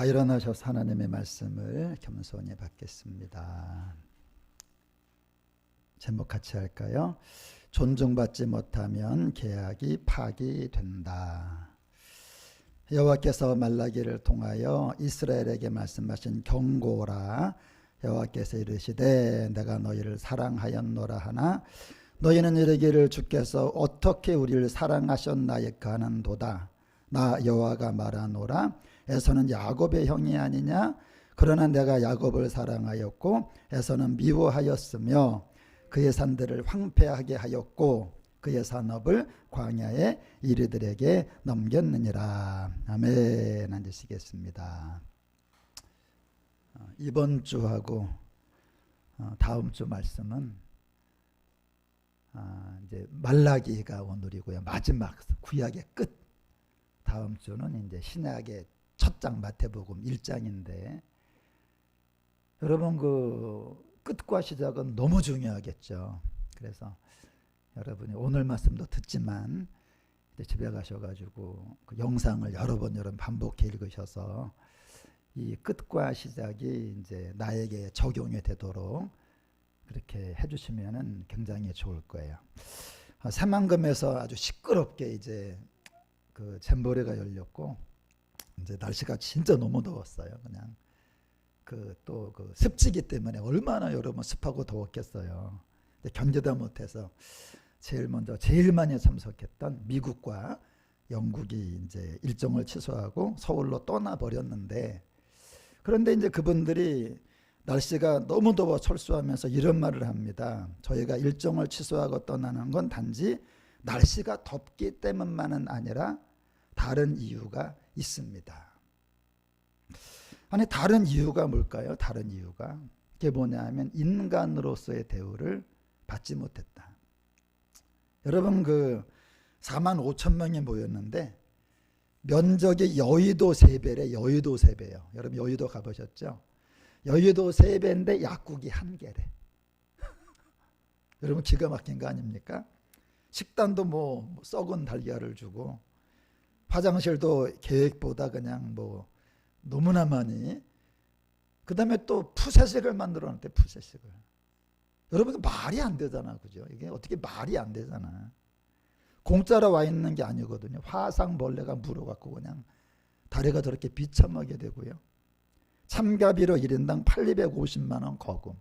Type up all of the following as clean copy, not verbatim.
일어나셔서 하나님의 말씀을 겸손히 받겠습니다. 제목 같이 할까요? 존중받지 못하면 계약이 파기된다. 여호와께서 말라기를 통하여 이스라엘에게 말씀하신 경고라. 여호와께서 이르시되 내가 너희를 사랑하였노라 하나 너희는 이르기를 주께서 어떻게 우리를 사랑하셨나이까 하는도다. 나 여호와가 말하노라. 에서는 야곱의 형이 아니냐? 그러나 내가 야곱을 사랑하였고 에서는 미워하였으며 그의 산들을 황폐하게 하였고 그의 산업을 광야의 이리들에게 넘겼느니라. 아멘. 앉으시겠습니다. 이번 주하고 다음 주 말씀은 이제 말라기가 오늘이고요. 마지막 구약의 끝. 다음 주는 이제 신약의 첫 장 마태복음 1장인데 여러분 그 끝과 시작은 너무 중요하겠죠. 그래서 여러분이 오늘 말씀도 듣지만 이제 집에 가셔가지고 그 영상을 여러 번 반복해 읽으셔서 이 끝과 시작이 이제 나에게 적용이 되도록 그렇게 해주시면은 굉장히 좋을 거예요. 새만금에서 아주 시끄럽게 이제 그 잼버리가 열렸고 이제 날씨가 진짜 너무 더웠어요. 그냥 그 또 그 습지기 때문에 얼마나 여러분 습하고 더웠겠어요. 견디다 못해서 제일 많이 참석했던 미국과 영국이 이제 일정을 취소하고 서울로 떠나 버렸는데 그런데 이제 그분들이 날씨가 너무 더워 철수하면서 이런 말을 합니다. 저희가 일정을 취소하고 떠나는 건 단지 날씨가 덥기 때문만은 아니라 다른 이유가 있습니다. 아니 다른 이유가 뭘까요? 다른 이유가 그게 뭐냐면 인간으로서의 대우를 받지 못했다. 여러분 그 4만 5천 명이 모였는데 면적이 여의도 3배래. 여의도 3배요. 여러분 여의도 가보셨죠? 여의도 3배인데 약국이 1개래. 여러분 기가 막힌 거 아닙니까? 식단도 뭐 썩은 달걀을 주고 화장실도 계획보다 그냥 뭐 너무나 많이 그 다음에 또 푸세식을 만들어놨대. 푸세식을. 여러분 말이 안 되잖아. 그죠? 이게 어떻게 말이 안 되잖아. 공짜로 와 있는 게 아니거든요. 화상벌레가 물어갖고 그냥 다리가 저렇게 비참하게 되고요. 참가비로 1인당 850만 원 거금.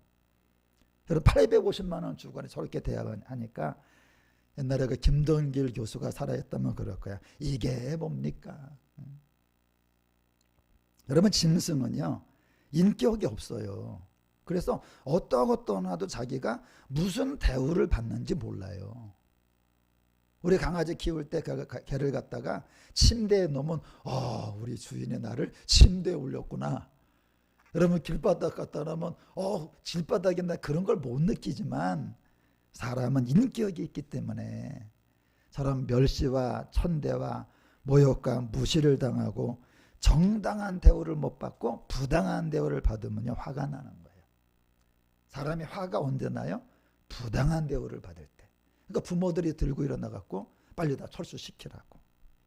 여러분 850만 원 주고 저렇게 대하니까 옛날에 그 김동길 교수가 살아있다면 그럴 거야. 이게 뭡니까? 여러분 짐승은요 인격이 없어요. 그래서 어떠하고 떠나도 자기가 무슨 대우를 받는지 몰라요. 우리 강아지 키울 때 개를 갖다가 침대에 놓으면 우리 주인이 나를 침대에 올렸구나. 여러분 길바닥 갖다 놓으면 길바닥에 나 그런 걸 못 느끼지만 사람은 인격이 있기 때문에 저런 멸시와 천대와 모욕과 무시를 당하고 정당한 대우를 못 받고 부당한 대우를 받으면요 화가 나는 거예요. 사람이 화가 언제 나요? 부당한 대우를 받을 때. 그러니까 부모들이 들고 일어나갖고 빨리 다 철수시키라고.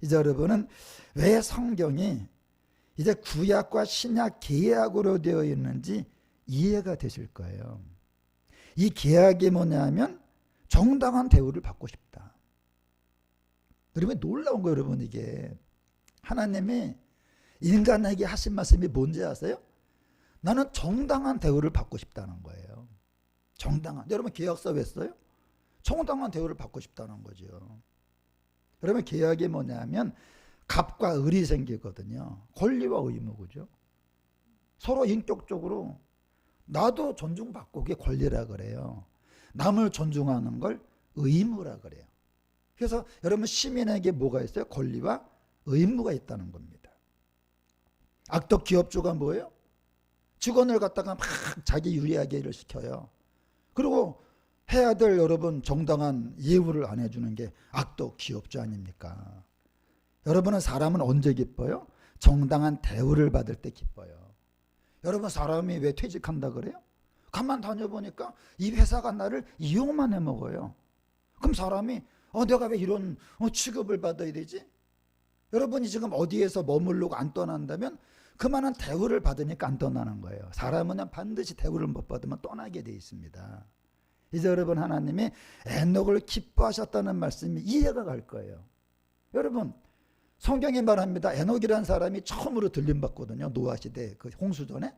이제 여러분은 왜 성경이 이제 구약과 신약 계약으로 되어 있는지 이해가 되실 거예요. 이 계약이 뭐냐면 정당한 대우를 받고 싶다. 여러분 놀라운 거예요. 여러분 이게 하나님이 인간에게 하신 말씀이 뭔지 아세요? 나는 정당한 대우를 받고 싶다는 거예요. 정당한. 여러분 계약서 왜 써요? 정당한 대우를 받고 싶다는 거죠. 여러분 계약이 뭐냐면 갑과 을이 생기거든요. 권리와 의무. 그죠? 서로 인격적으로 나도 존중받고 그게 권리라 그래요. 남을 존중하는 걸 의무라 그래요. 그래서 여러분 시민에게 뭐가 있어요? 권리와 의무가 있다는 겁니다. 악덕 기업주가 뭐예요? 직원을 갖다가 막 자기 유리하게 일을 시켜요. 그리고 해야 될 여러분 정당한 예우를 안 해주는 게 악덕 기업주 아닙니까? 여러분은 사람은 언제 기뻐요? 정당한 대우를 받을 때 기뻐요. 여러분 사람이 왜 퇴직한다 그래요? 가만 다녀보니까 이 회사가 나를 이용만 해먹어요. 그럼 사람이 내가 왜 이런 취급을 받아야 되지? 여러분이 지금 어디에서 머무르고 안 떠난다면 그만한 대우를 받으니까 안 떠나는 거예요. 사람은 반드시 대우를 못 받으면 떠나게 돼 있습니다. 이제 여러분, 하나님이 에녹을 기뻐하셨다는 말씀이 이해가 갈 거예요. 여러분, 성경이 말합니다. 에녹이라는 사람이 처음으로 들림받거든요. 노아 시대 그 홍수 전에.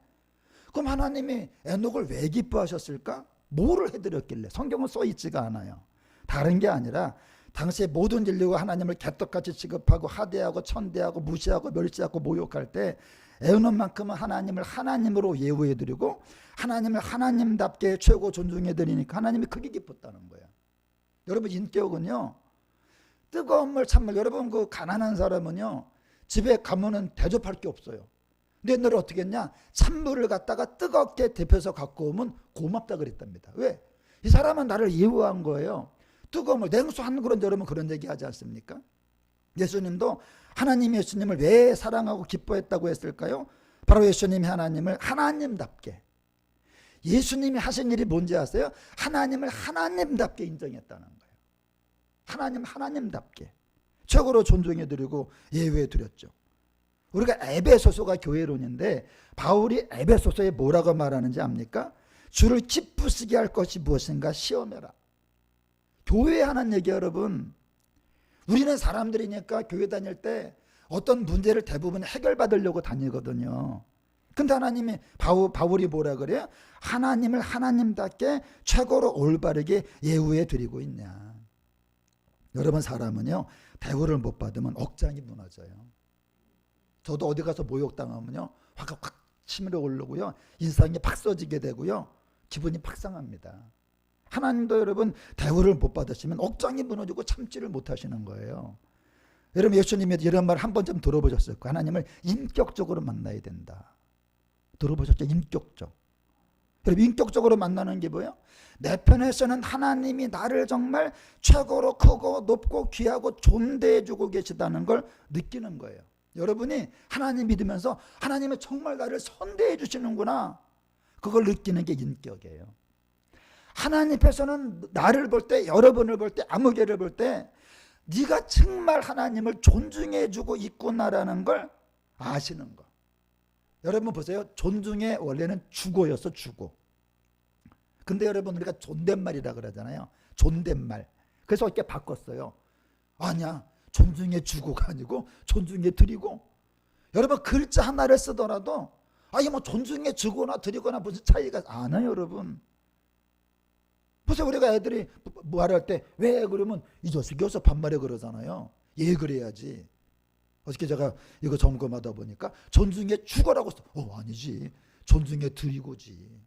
그럼 하나님이 에녹을 왜 기뻐하셨을까? 뭐를 해드렸길래? 성경은 써 있지가 않아요. 다른 게 아니라 당시에 모든 인류가 하나님을 개떡같이 취급하고 하대하고 천대하고 무시하고 멸시하고 모욕할 때 에녹만큼은 하나님을 하나님으로 예우해드리고 하나님을 하나님답게 최고 존중해드리니까 하나님이 크게 기뻤다는 거예요. 여러분, 인격은요, 뜨거운 물 찬물. 여러분, 그 가난한 사람은요 집에 가면은 대접할 게 없어요. 근데 옛날에 어떻게 했냐? 찬물을 갖다가 뜨겁게 데펴서 갖고 오면 고맙다 그랬답니다. 왜? 이 사람은 나를 예우한 거예요. 뜨거운 물, 냉수 한 그릇. 여러분 그런 얘기 하지 않습니까? 예수님도 하나님이 예수님을 왜 사랑하고 기뻐했다고 했을까요? 바로 예수님이 하나님을 하나님답게, 예수님이 하신 일이 뭔지 아세요? 하나님을 하나님답게 인정했다는 거예요. 하나님 하나님답게 최고로 존중해드리고 예우해드렸죠. 우리가 에베소서가 교회론인데 바울이 에베소서에 뭐라고 말하는지 압니까? 주를 기쁘시게 할 것이 무엇인가 시험해라. 교회에 하는 얘기. 여러분, 우리는 사람들이니까 교회 다닐 때 어떤 문제를 대부분 해결받으려고 다니거든요. 근데 하나님이 바울이 뭐라 그래요? 하나님을 하나님답게 최고로 올바르게 예우해 드리고 있냐. 여러분, 사람은요 대우를 못 받으면 억장이 무너져요. 저도 어디 가서 모욕당하면요 화가 확 치밀어 오르고요, 인상이 팍 써지게 되고요, 기분이 팍 상합니다. 하나님도 여러분 대우를 못 받으시면 억장이 무너지고 참지를 못하시는 거예요. 여러분, 예수님이 이런 말 한 번쯤 들어보셨을 거예요. 하나님을 인격적으로 만나야 된다. 들어보셨죠? 인격적. 여러분, 인격적으로 만나는 게 뭐예요? 내 편에서는 하나님이 나를 정말 최고로 크고 높고 귀하고 존대해주고 계시다는 걸 느끼는 거예요. 여러분이 하나님 믿으면서 하나님이 정말 나를 선대해 주시는구나, 그걸 느끼는 게 인격이에요. 하나님 앞에서는 나를 볼 때, 여러분을 볼 때, 아무개를 볼 때 네가 정말 하나님을 존중해 주고 있구나라는 걸 아시는 거. 여러분 보세요. 존중의 원래는 주고였어, 주고. 근데 여러분, 우리가 존댓말이라 그러잖아요. 존댓말. 그래서 이렇게 바꿨어요. 아니야, 존중해 주고가 아니고 존중해 드리고. 여러분, 글자 하나를 쓰더라도 이게 뭐 존중해 주거나 드리거나 무슨 차이가 안 나요, 여러분. 보세요. 우리가 애들이 말할 때 왜 그러면 이 자식이 어서 반말해 그러잖아요. 예, 그래야지. 어저께 제가 이거 점검하다 보니까 존중해 주거라고 써. 아니지, 존중해 드리고지.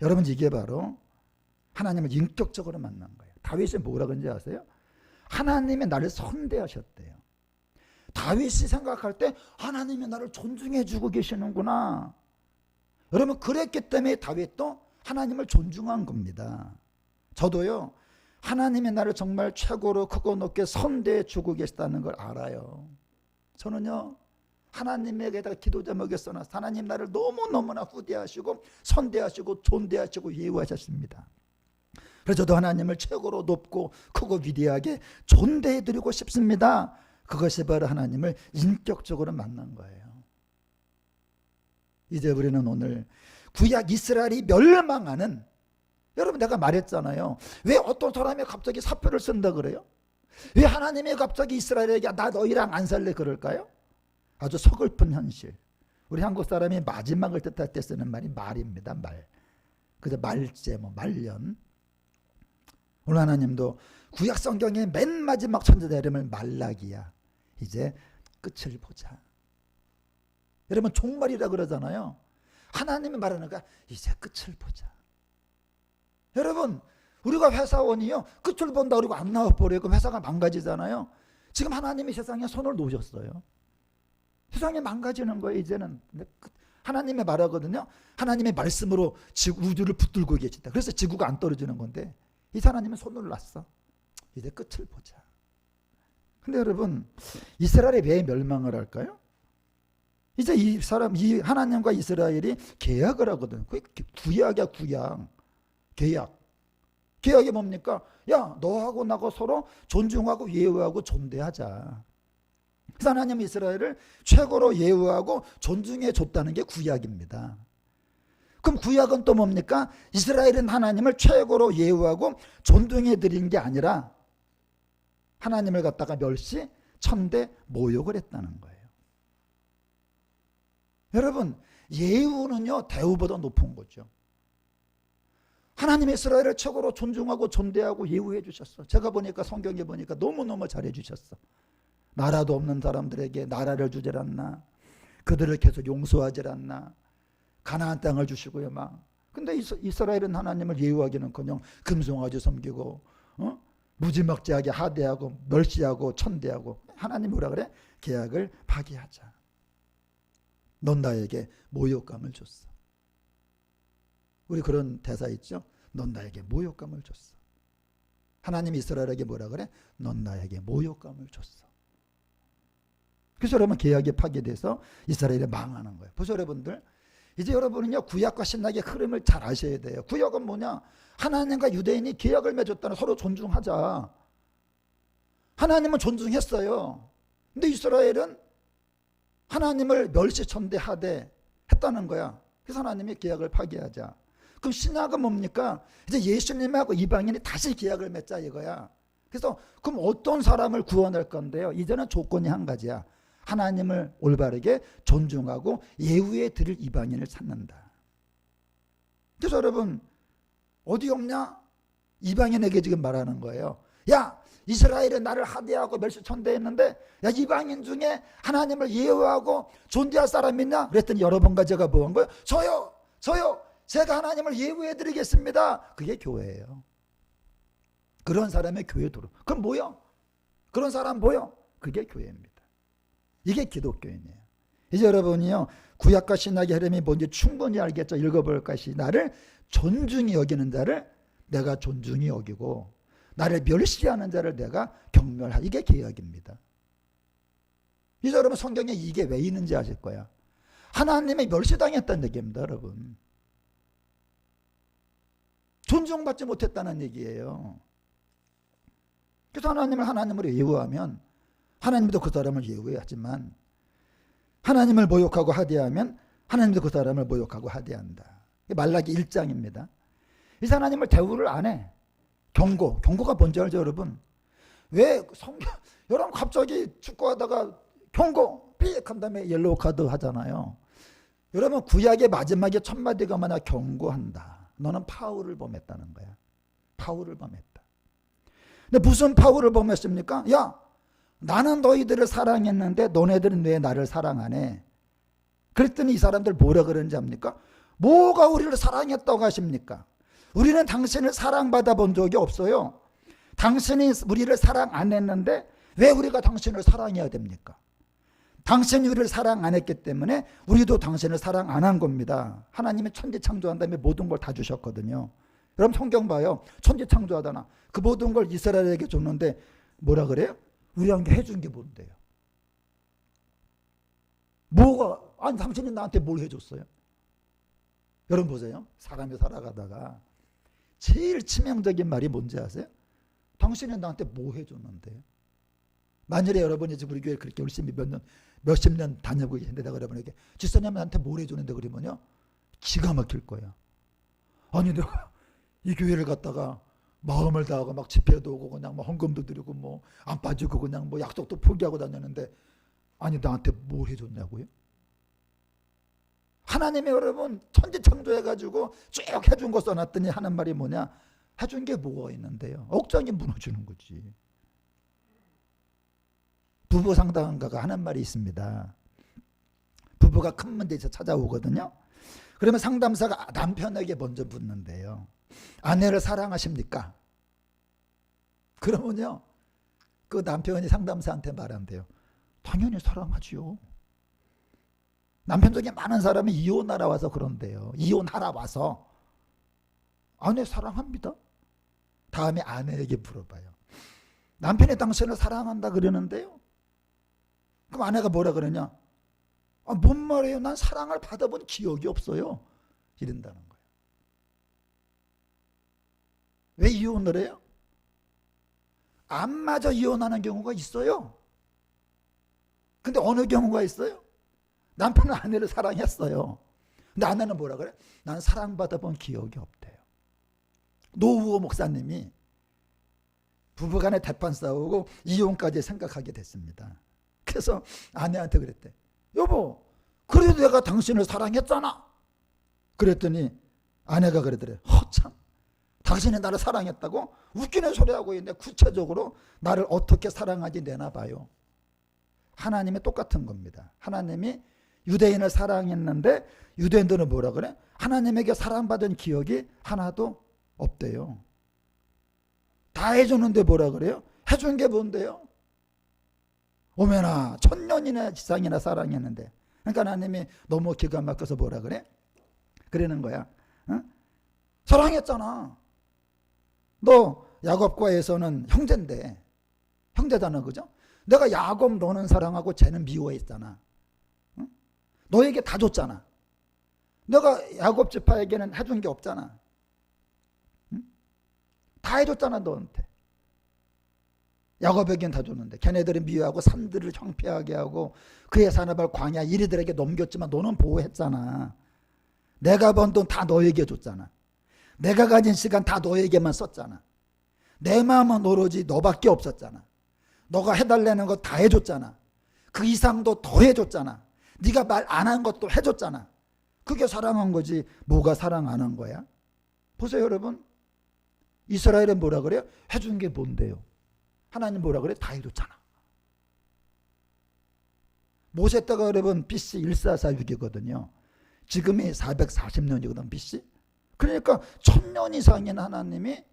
여러분, 이게 바로 하나님을 인격적으로 만난 거예요. 다윗이 뭐라 그런지 아세요? 하나님이 나를 선대하셨대요. 다윗이 생각할 때 하나님이 나를 존중해 주고 계시는구나. 여러분, 그랬기 때문에 다윗도 하나님을 존중한 겁니다. 저도요, 하나님이 나를 정말 최고로 크고 높게 선대해 주고 계시다는 걸 알아요. 저는요, 하나님에게다가 기도 제목에 써놨어. 하나님 나를 너무너무나 후대하시고 선대하시고 존대하시고 예우하셨습니다. 그래서 저도 하나님을 최고로 높고 크고 위대하게 존대해드리고 싶습니다. 그것이 바로 하나님을 인격적으로 만난 거예요. 이제 우리는 오늘 구약 이스라엘이 멸망하는, 여러분 내가 말했잖아요. 왜 어떤 사람이 갑자기 사표를 쓴다 그래요? 왜 하나님이 갑자기 이스라엘에게 나 너희랑 안 살래 그럴까요? 아주 서글픈 현실. 우리 한국 사람이 마지막을 뜻할 때 쓰는 말이 말입니다. 말. 그래서 말제, 말년. 오늘 하나님도 구약 성경의 맨 마지막 선지자 이름을 말라기야. 이제 끝을 보자. 여러분, 종말이라 그러잖아요. 하나님이 말하니까 이제 끝을 보자. 여러분, 우리가 회사원이요, 끝을 본다 그러고 안 나와버려요. 그럼 회사가 망가지잖아요. 지금 하나님이 세상에 손을 놓으셨어요. 세상이 망가지는 거예요, 이제는. 하나님이 말하거든요. 하나님의 말씀으로 우주를 붙들고 계시다. 그래서 지구가 안 떨어지는 건데, 이 하나님은 손을 놨어. 이제 끝을 보자. 근데 여러분, 이스라엘이 왜 멸망을 할까요? 이제 이 하나님과 이스라엘이 계약을 하거든. 그게 구약이야, 구약. 계약. 계약이 뭡니까? 야, 너하고 나하고 서로 존중하고 예우하고 존대하자. 그래서 하나님은 이스라엘을 최고로 예우하고 존중해 줬다는 게 구약입니다. 그럼 구약은 또 뭡니까? 이스라엘은 하나님을 최고로 예우하고 존중해 드린 게 아니라 하나님을 갖다가 멸시, 천대, 모욕을 했다는 거예요. 여러분, 예우는요 대우보다 높은 거죠. 하나님이 이스라엘을 최고로 존중하고 존대하고 예우해 주셨어. 제가 보니까 성경에 보니까 너무너무 잘해 주셨어. 나라도 없는 사람들에게 나라를 주질 않나, 그들을 계속 용서하질 않나, 가나안 땅을 주시고요 막. 근데 이스라엘은 하나님을 예우하기는커녕 금송아지 섬기고 무지막지하게 하대하고 멸시하고 천대하고. 하나님 뭐라 그래? 계약을 파기하자. 넌 나에게 모욕감을 줬어. 우리 그런 대사 있죠? 넌 나에게 모욕감을 줬어. 하나님이 이스라엘에게 뭐라 그래? 넌 나에게 모욕감을 줬어. 그래서 여러분 계약이 파기돼서 이스라엘이 망하는 거예요. 보세요 여러분들. 이제 여러분은요 구약과 신약의 흐름을 잘 아셔야 돼요. 구약은 뭐냐? 하나님과 유대인이 계약을 맺었다는, 서로 존중하자. 하나님은 존중했어요. 근데 이스라엘은 하나님을 멸시천대하되 했다는 거야. 그래서 하나님이 계약을 파기하자. 그럼 신약은 뭡니까? 이제 예수님하고 이방인이 다시 계약을 맺자 이거야. 그래서 그럼 어떤 사람을 구원할 건데요? 이제는 조건이 한 가지야. 하나님을 올바르게 존중하고 예우에 드릴 이방인을 찾는다. 그래서 여러분 어디 없냐? 이방인에게 지금 말하는 거예요. 야, 이스라엘은 나를 하대하고 멸시천대했는데 야, 이방인 중에 하나님을 예우하고 존대할 사람 있냐? 그랬더니 여러 번 가지가 뭐 한 거예요? 저요 제가 하나님을 예우해 드리겠습니다. 그게 교회예요. 그런 사람의 교회 도로. 그럼 뭐요? 그런 사람 뭐요? 그게 교회입니다. 이게 기독교인이에요. 이제 여러분이요 구약과 신약의 흐름이 뭔지 충분히 알겠죠? 읽어볼 것이 나를 존중히 여기는 자를 내가 존중히 여기고 나를 멸시하는 자를 내가 경멸하라. 이게 계약입니다. 이제 여러분 성경에 이게 왜 있는지 아실 거야. 하나님이 멸시당했다는 얘기입니다. 여러분 존중받지 못했다는 얘기예요. 그래서 하나님을 하나님으로 예우하면 하나님도 그 사람을 예우하지만 하나님을 모욕하고 하대하면 하나님도 그 사람을 모욕하고 하대한다. 말라기 1장입니다. 이 하나님을 대우를 안 해. 경고가 뭔지 알죠 여러분? 왜 여러분 갑자기 축구하다가 경고 삑 한 다음에 옐로우 카드 하잖아요. 여러분 구약의 마지막에 첫 마디가 뭐냐? 경고한다. 너는 파울을 범했다는 거야. 파울을 범했다. 근데 무슨 파울을 범했습니까? 야, 나는 너희들을 사랑했는데 너네들은 왜 나를 사랑 안 해? 그랬더니 이 사람들 뭐라 그러는지 압니까? 뭐가 우리를 사랑했다고 하십니까? 우리는 당신을 사랑받아 본 적이 없어요. 당신이 우리를 사랑 안 했는데 왜 우리가 당신을 사랑해야 됩니까? 당신이 우리를 사랑 안 했기 때문에 우리도 당신을 사랑 안 한 겁니다. 하나님이 천지 창조한 다음에 모든 걸 다 주셨거든요. 여러분 성경 봐요. 천지 창조하다나 그 모든 걸 이스라엘에게 줬는데 뭐라 그래요? 우리한테 해준 게 뭔데요? 뭐가? 아니 당신이 나한테 뭘 해줬어요? 여러분 보세요. 사람이 살아가다가 제일 치명적인 말이 뭔지 아세요? 당신이 나한테 뭐 해줬는데요? 만일에 여러분이 지금 우리 교회 그렇게 열심히 몇십 년 다니고 계신데 내가 여러분에게 집사님 나한테 뭘 해줬는데 그러면요 기가 막힐 거예요. 아니 내가 이 교회를 갔다가 마음을 다하고 막 집회도 오고 그냥 뭐 헌금도 드리고 뭐 안 빠지고 그냥 뭐 약속도 포기하고 다녔는데 아니 나한테 뭘 해줬냐고요? 하나님이 여러분 천지 창조해가지고 쭉 해준 거 써놨더니 하는 말이 뭐냐? 해준 게 뭐가 있는데요? 억장이 무너지는 거지. 부부 상담가가 하는 말이 있습니다. 부부가 큰 문제에서 찾아오거든요. 그러면 상담사가 남편에게 먼저 묻는데요. 아내를 사랑하십니까? 그러면요 그 남편이 상담사한테 말한대요. 당연히 사랑하지요. 남편 중에 많은 사람이 이혼하러 와서 그런데요. 이혼하러 와서 아내 사랑합니다. 다음에 아내에게 물어봐요. 남편이 당신을 사랑한다 그러는데요. 그럼 아내가 뭐라 그러냐? 아, 뭔 말이에요? 난 사랑을 받아본 기억이 없어요. 이런다는 거예요. 왜 이혼을 해요? 안 맞아 이혼하는 경우가 있어요. 근데 어느 경우가 있어요? 남편은 아내를 사랑했어요. 근데 아내는 뭐라 그래? 난 사랑받아본 기억이 없대요. 노우호 목사님이 부부간에 대판 싸우고 이혼까지 생각하게 됐습니다. 그래서 아내한테 그랬대. 여보, 그래도 내가 당신을 사랑했잖아. 그랬더니 아내가 그러더래. 허참, 당신이 나를 사랑했다고? 웃기는 소리하고 있는데 구체적으로 나를 어떻게 사랑하지 내나 봐요. 하나님이 똑같은 겁니다. 하나님이 유대인을 사랑했는데 유대인들은 뭐라 그래? 하나님에게 사랑받은 기억이 하나도 없대요. 다 해주는데 뭐라 그래요? 해준 게 뭔데요? 오메나 1000년이나 지상이나 사랑했는데. 그러니까 하나님이 너무 기가 막혀서 뭐라 그래? 그러는 거야. 어? 사랑했잖아. 너 야곱과 에서는 형제인데, 형제잖아, 그죠? 내가 야곱 너는 사랑하고 쟤는 미워했잖아. 어? 너에게 다 줬잖아. 내가 야곱 지파에게는 해준 게 없잖아. 응? 다 해줬잖아, 너한테. 야곱에겐 다 줬는데 걔네들은 미워하고 산들을 형폐하게 하고 그의 산업을 광야 이리들에게 넘겼지만 너는 보호했잖아. 내가 번 돈 다 너에게 줬잖아. 내가 가진 시간 다 너에게만 썼잖아. 내 마음은 오로지 너밖에 없었잖아. 너가 해달라는 거 다 해줬잖아. 그 이상도 더 해줬잖아. 네가 말 안 한 것도 해줬잖아. 그게 사랑한 거지 뭐가 사랑 안 한 거야? 보세요 여러분. 이스라엘은 뭐라 그래요? 해준 게 뭔데요? 하나님 뭐라 그래? 다 해줬잖아. 모세 때가 여러분 BC 1446이거든요. 지금이 440년이거든 BC. 그러니까 1000년 이상인 하나님이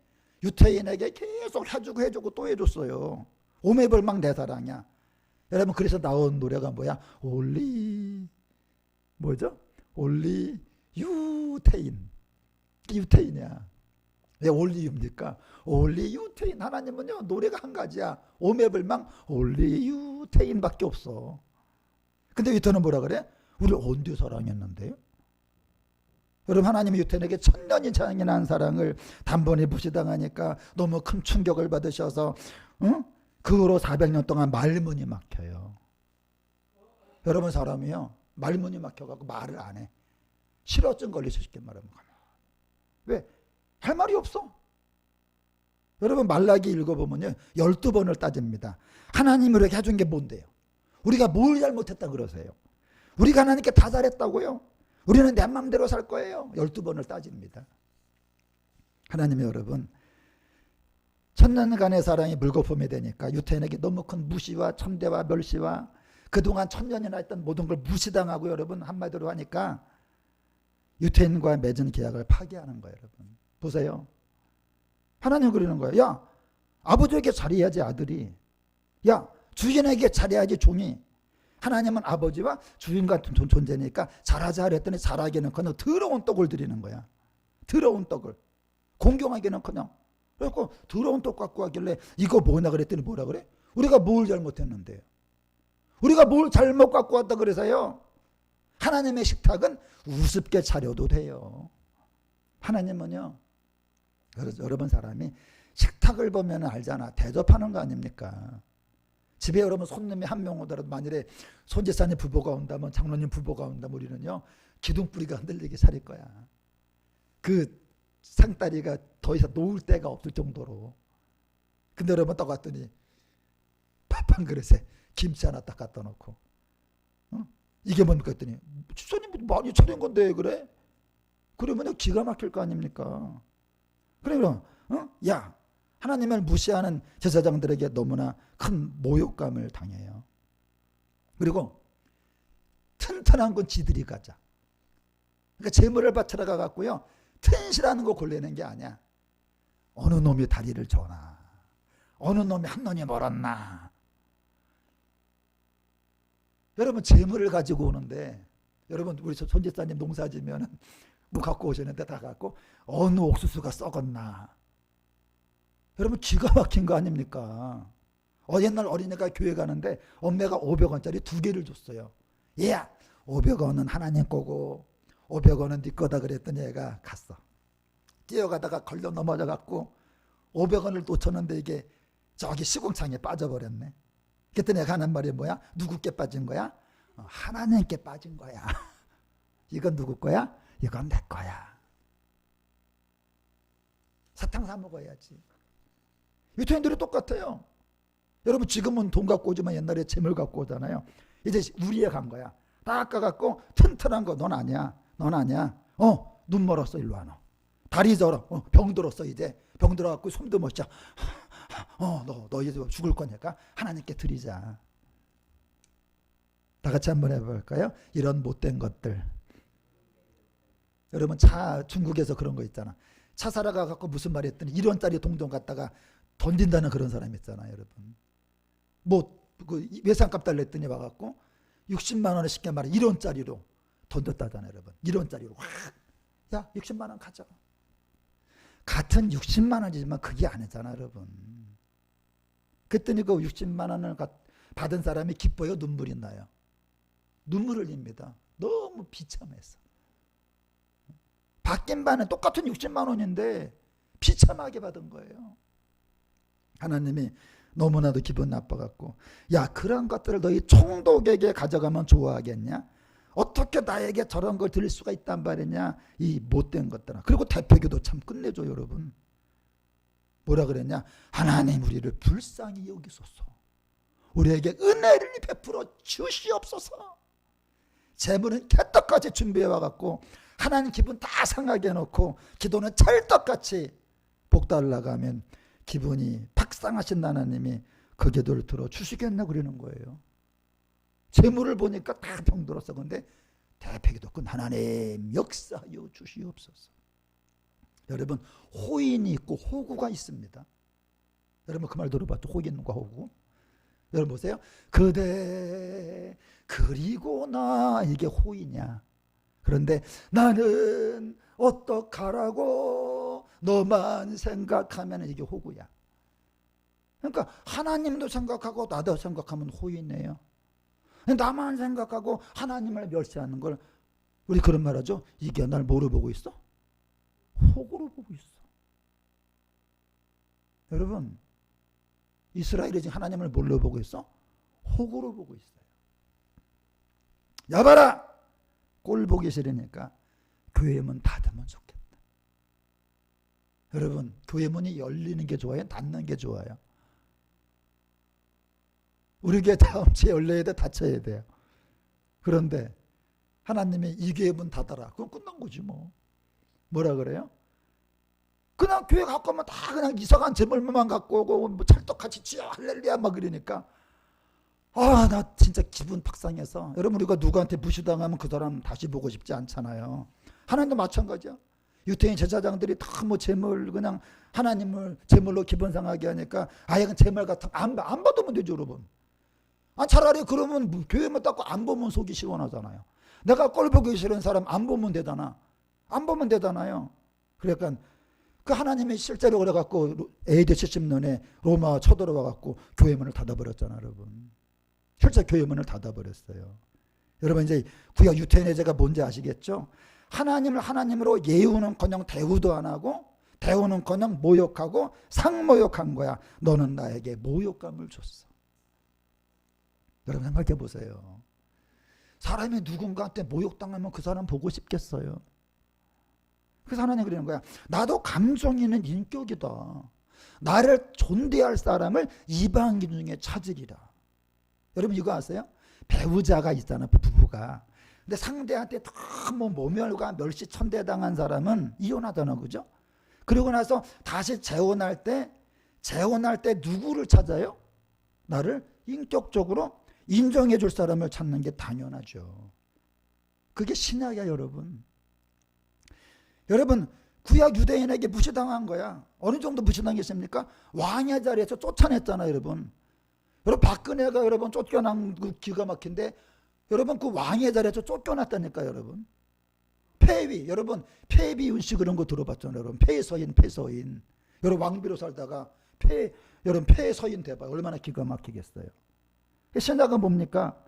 유태인에게 계속 해주고 또 해줬어요. 오매불망 내 사랑이야. 여러분 그래서 나온 노래가 뭐야? 올리 뭐죠? 올리 유태인. 유태인이야. 왜 올리유입니까? 올리 유태인. 하나님은요 노래가 한 가지야. 오매불망 올리 유태인밖에 없어. 근데 유태인은 뭐라 그래? 우리를 언제 사랑했는데요? 여러분 하나님이 유태인에게 1000년이 장인한 사랑을 단번에 무시당하니까 너무 큰 충격을 받으셔서 그 후로 400년 동안 말문이 막혀요. 여러분 사람이요 말문이 막혀갖고 말을 안 해. 실어증 걸리서 쉽게 말하면. 왜? 할 말이 없어. 여러분 말라기 읽어보면요 12번을 따집니다. 하나님이 이렇게 해준 게 뭔데요? 우리가 뭘 잘못했다 그러세요? 우리가 하나님께 다 잘했다고요? 우리는 내 맘대로 살 거예요. 12번을 따집니다. 하나님이 여러분 1000년간의 사랑이 물거품이 되니까 유태인에게 너무 큰 무시와 천대와 멸시와 그동안 1000년이나 했던 모든 걸 무시당하고 여러분 한마디로 하니까 유태인과 맺은 계약을 파기하는 거예요. 여러분 보세요. 하나님 그러는 거예요. 야 아버지에게 잘해야지 아들이. 야 주인에게 잘해야지 종이. 하나님은 아버지와 주인 같은 존재니까 잘하자 그랬더니 잘하기는커녕 더러운 떡을 드리는 거야. 더러운 떡을. 공경하기는커녕. 그래서 더러운 떡 갖고 하길래 이거 뭐냐 그랬더니 뭐라 그래? 우리가 뭘 잘못했는데요? 우리가 뭘 잘못 갖고 왔다 그래서요? 하나님의 식탁은 우습게 차려도 돼요. 하나님은요. 여러분 사람이 식탁을 보면 알잖아. 대접하는 거 아닙니까? 집에 여러분 손님이 한 명 오더라도 만일에 손집사님 부부가 온다면 장로님 부부가 온다면 우리는요 기둥뿌리가 흔들리게 차릴 거야. 그 상다리가 더 이상 놓을 데가 없을 정도로. 근데 여러분 딱 왔더니 밥 한 그릇에 김치 하나 딱 갖다 놓고 이게 뭡니까 했더니 집사님 많이 차린 건데 그래? 그러면 기가 막힐 거 아닙니까? 그럼 야 하나님을 무시하는 제사장들에게 너무나 큰 모욕감을 당해요. 그리고 튼튼한 건 지들이 가자. 그러니까 재물을 바치러 가갖고요. 튼실하는 거 골라내는 게 아니야. 어느 놈이 다리를 저나. 어느 놈이 한 놈이 멀었나. 여러분 재물을 가지고 오는데 여러분 우리 손집사님 농사 지면은 뭐 갖고 오시는데 다 갖고 어느 옥수수가 썩었나. 여러분 기가 막힌 거 아닙니까? 옛날 어린애가 교회 가는데 엄마가 500원짜리 2개를 줬어요. 얘야 500원은 하나님 거고 500원은 네 거다 그랬더니 얘가 갔어. 뛰어가다가 걸려 넘어져 갖고 500원을 놓쳤는데 이게 저기 시궁창에 빠져버렸네. 그때 내가 하는 말이 뭐야? 누구께 빠진 거야? 하나님께 빠진 거야. 이건 누구 거야? 이건 내 거야. 사탕 사 먹어야지. 유태인들이 똑같아요. 여러분 지금은 돈 갖고 오지만 옛날에 재물 갖고 오잖아요. 이제 우리에 간 거야. 닦아갖고 튼튼한 거 넌 아니야. 넌 아니야. 눈 멀었어. 일로 와 너. 다리 저러. 병 들었어 이제. 병 들어갖고 숨도 못 쉬어. 너 이제 죽을 거니까 하나님께 드리자. 다 같이 한번 해볼까요? 이런 못된 것들. 여러분 중국에서 그런 거 있잖아. 차 사러 가갖고 무슨 말 했더니 1원짜리 동전 갖다가 던진다는 그런 사람 있잖아요. 여러분. 그 외상값 달랬더니 와갖고 60만 원을 쉽게 말해 1원짜리로 던졌다잖아요. 여러분. 1원짜리로 확. 야 60만 원 가져. 같은 60만 원이지만 그게 아니잖아 여러분. 그랬더니 그 60만 원을 받은 사람이 기뻐요? 눈물이 나요? 눈물을 흘립니다. 너무 비참해서. 받긴 받는 똑같은 60만 원인데 비참하게 받은 거예요. 하나님이 너무나도 기분 나빠갖고 야 그런 것들을 너희 총독에게 가져가면 좋아하겠냐? 어떻게 나에게 저런 걸 드릴 수가 있단 말이냐? 이 못된 것들아. 그리고 대표기도 참 끝내줘 여러분. 뭐라 그랬냐? 하나님 우리를 불쌍히 여기소서. 우리에게 은혜를 베풀어 주시옵소서. 재물은 개떡같이 준비해 와갖고 하나님 기분 다 상하게 해놓고 기도는 찰떡같이 복 달라고 하면 기분이 박상하신 하나님이 그 기도를 들어 주시겠나 그러는 거예요. 재물을 보니까 다 병들었어. 근데 대표기도 끝 하나님 역사하여 주시옵소서. 여러분 호인이 있고 호구가 있습니다. 여러분 그 말 들어봤죠? 호인과 호구. 여러분 보세요. 그대 그리고 나 이게 호인이야. 그런데 나는 어떡하라고 너만 생각하면 이게 호구야. 그러니까 하나님도 생각하고 나도 생각하면 호인이에요. 나만 생각하고 하나님을 멸시하는 걸 우리 그런 말 하죠. 이게 날 뭐로 보고 있어? 호구로 보고 있어. 여러분 이스라엘이 지금 하나님을 뭘로 보고 있어? 호구로 보고 있어요. 여봐라 꼴 보기 싫으니까 교회 문 닫으면 좋겠다. 여러분 교회 문이 열리는 게 좋아요? 닫는 게 좋아요? 우리 교회 다음 주에 열려야 돼? 닫혀야 돼요? 그런데 하나님이 이 교회 문 닫아라. 그건 끝난 거지 뭐. 뭐라 그래요? 그냥 교회 갖고 오면 다 그냥 이상한 재물만 갖고 오고 뭐 찰떡같이 지어 할렐루야 막 그러니까 나 진짜 기분 박상해서. 여러분 우리가 누구한테 무시당하면 그 사람 다시 보고 싶지 않잖아요. 하나님도 마찬가지야. 유태인 제사장들이 다 뭐 재물 그냥 하나님을 재물로 기분 상하게 하니까 아예 그 재물 같은 안 받으면 되죠 여러분. 차라리 그러면 교회만 닦고 안 보면 속이 시원하잖아요. 내가 꼴 보기 싫은 사람 안 보면 되잖아. 안 보면 되잖아요. 그러니까 그 하나님이 실제로 그래갖고 AD 70년에 로마 쳐들어와갖고 교회 문을 닫아버렸잖아 여러분. 실제 교회 문을 닫아버렸어요. 여러분 이제 구약 유태인의 죄가 뭔지 아시겠죠? 하나님을 하나님으로 예우는커녕 대우도 안 하고 대우는커녕 모욕하고 상모욕한 거야. 너는 나에게 모욕감을 줬어. 여러분 생각해 보세요. 사람이 누군가한테 모욕당하면 그 사람 보고 싶겠어요? 그래서 하나님이 그러는 거야. 나도 감정 있는 인격이다. 나를 존대할 사람을 이방인 중에 찾으리라. 여러분 이거 아세요? 배우자가 있잖아 부부가. 근데 상대한테 너무 모멸과 멸시 천대당한 사람은 이혼하잖아. 그죠? 그러고 나서 다시 재혼할 때 누구를 찾아요? 나를 인격적으로 인정해 줄 사람을 찾는 게 당연하죠. 그게 신약이야 여러분. 여러분 구약 유대인에게 무시당한 거야. 어느 정도 무시당했습니까? 왕의 자리에서 쫓아냈잖아요 여러분. 여러분 박근혜가 여러분 쫓겨난 그 기가 막힌데 여러분 그 왕의 자리에서 쫓겨났다니까 여러분. 폐위 여러분 폐비윤씨 그런 거 들어봤잖아요 여러분. 폐서인 여러분 왕비로 살다가 여러분 폐서인 대박 얼마나 기가 막히겠어요. 신약은 뭡니까?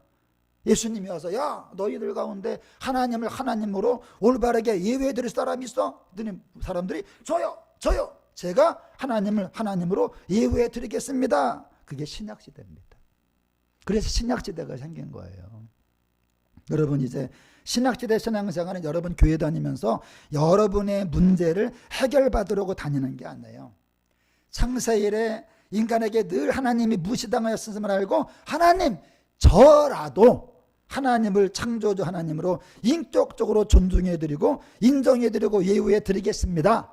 예수님이 와서 야 너희들 가운데 하나님을 하나님으로 올바르게 예외해 드릴 사람이 있어? 사람들이 저요 제가 하나님을 하나님으로 예외해 드리겠습니다. 그게 신약 시대입니다. 그래서 신약시대가 생긴 거예요. 여러분 이제 신약시대 신앙생활은 여러분 교회 다니면서 여러분의 문제를 해결받으려고 다니는 게 아니에요. 창세일에 인간에게 늘 하나님이 무시당하였음을 알고 하나님 저라도 하나님을 창조주 하나님으로 인격적으로 존중해드리고 인정해드리고 예우해드리겠습니다.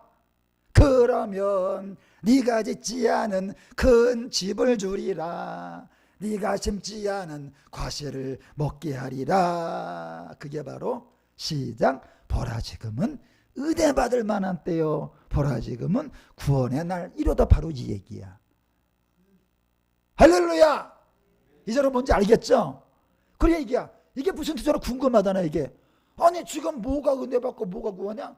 그러면 네가 짓지 않은 큰 집을 주리라. 네가 심지 않은 과실을 먹게 하리라. 그게 바로 시작. 보라 지금은 은혜 받을 만한 때요. 보라 지금은 구원의 날. 이러다 바로 이 얘기야. 할렐루야. 이제는 뭔지 알겠죠? 그래 얘기야. 이게 무슨 뜻으로 궁금하다나 이게. 아니 지금 뭐가 은혜 받고 뭐가 구원이야?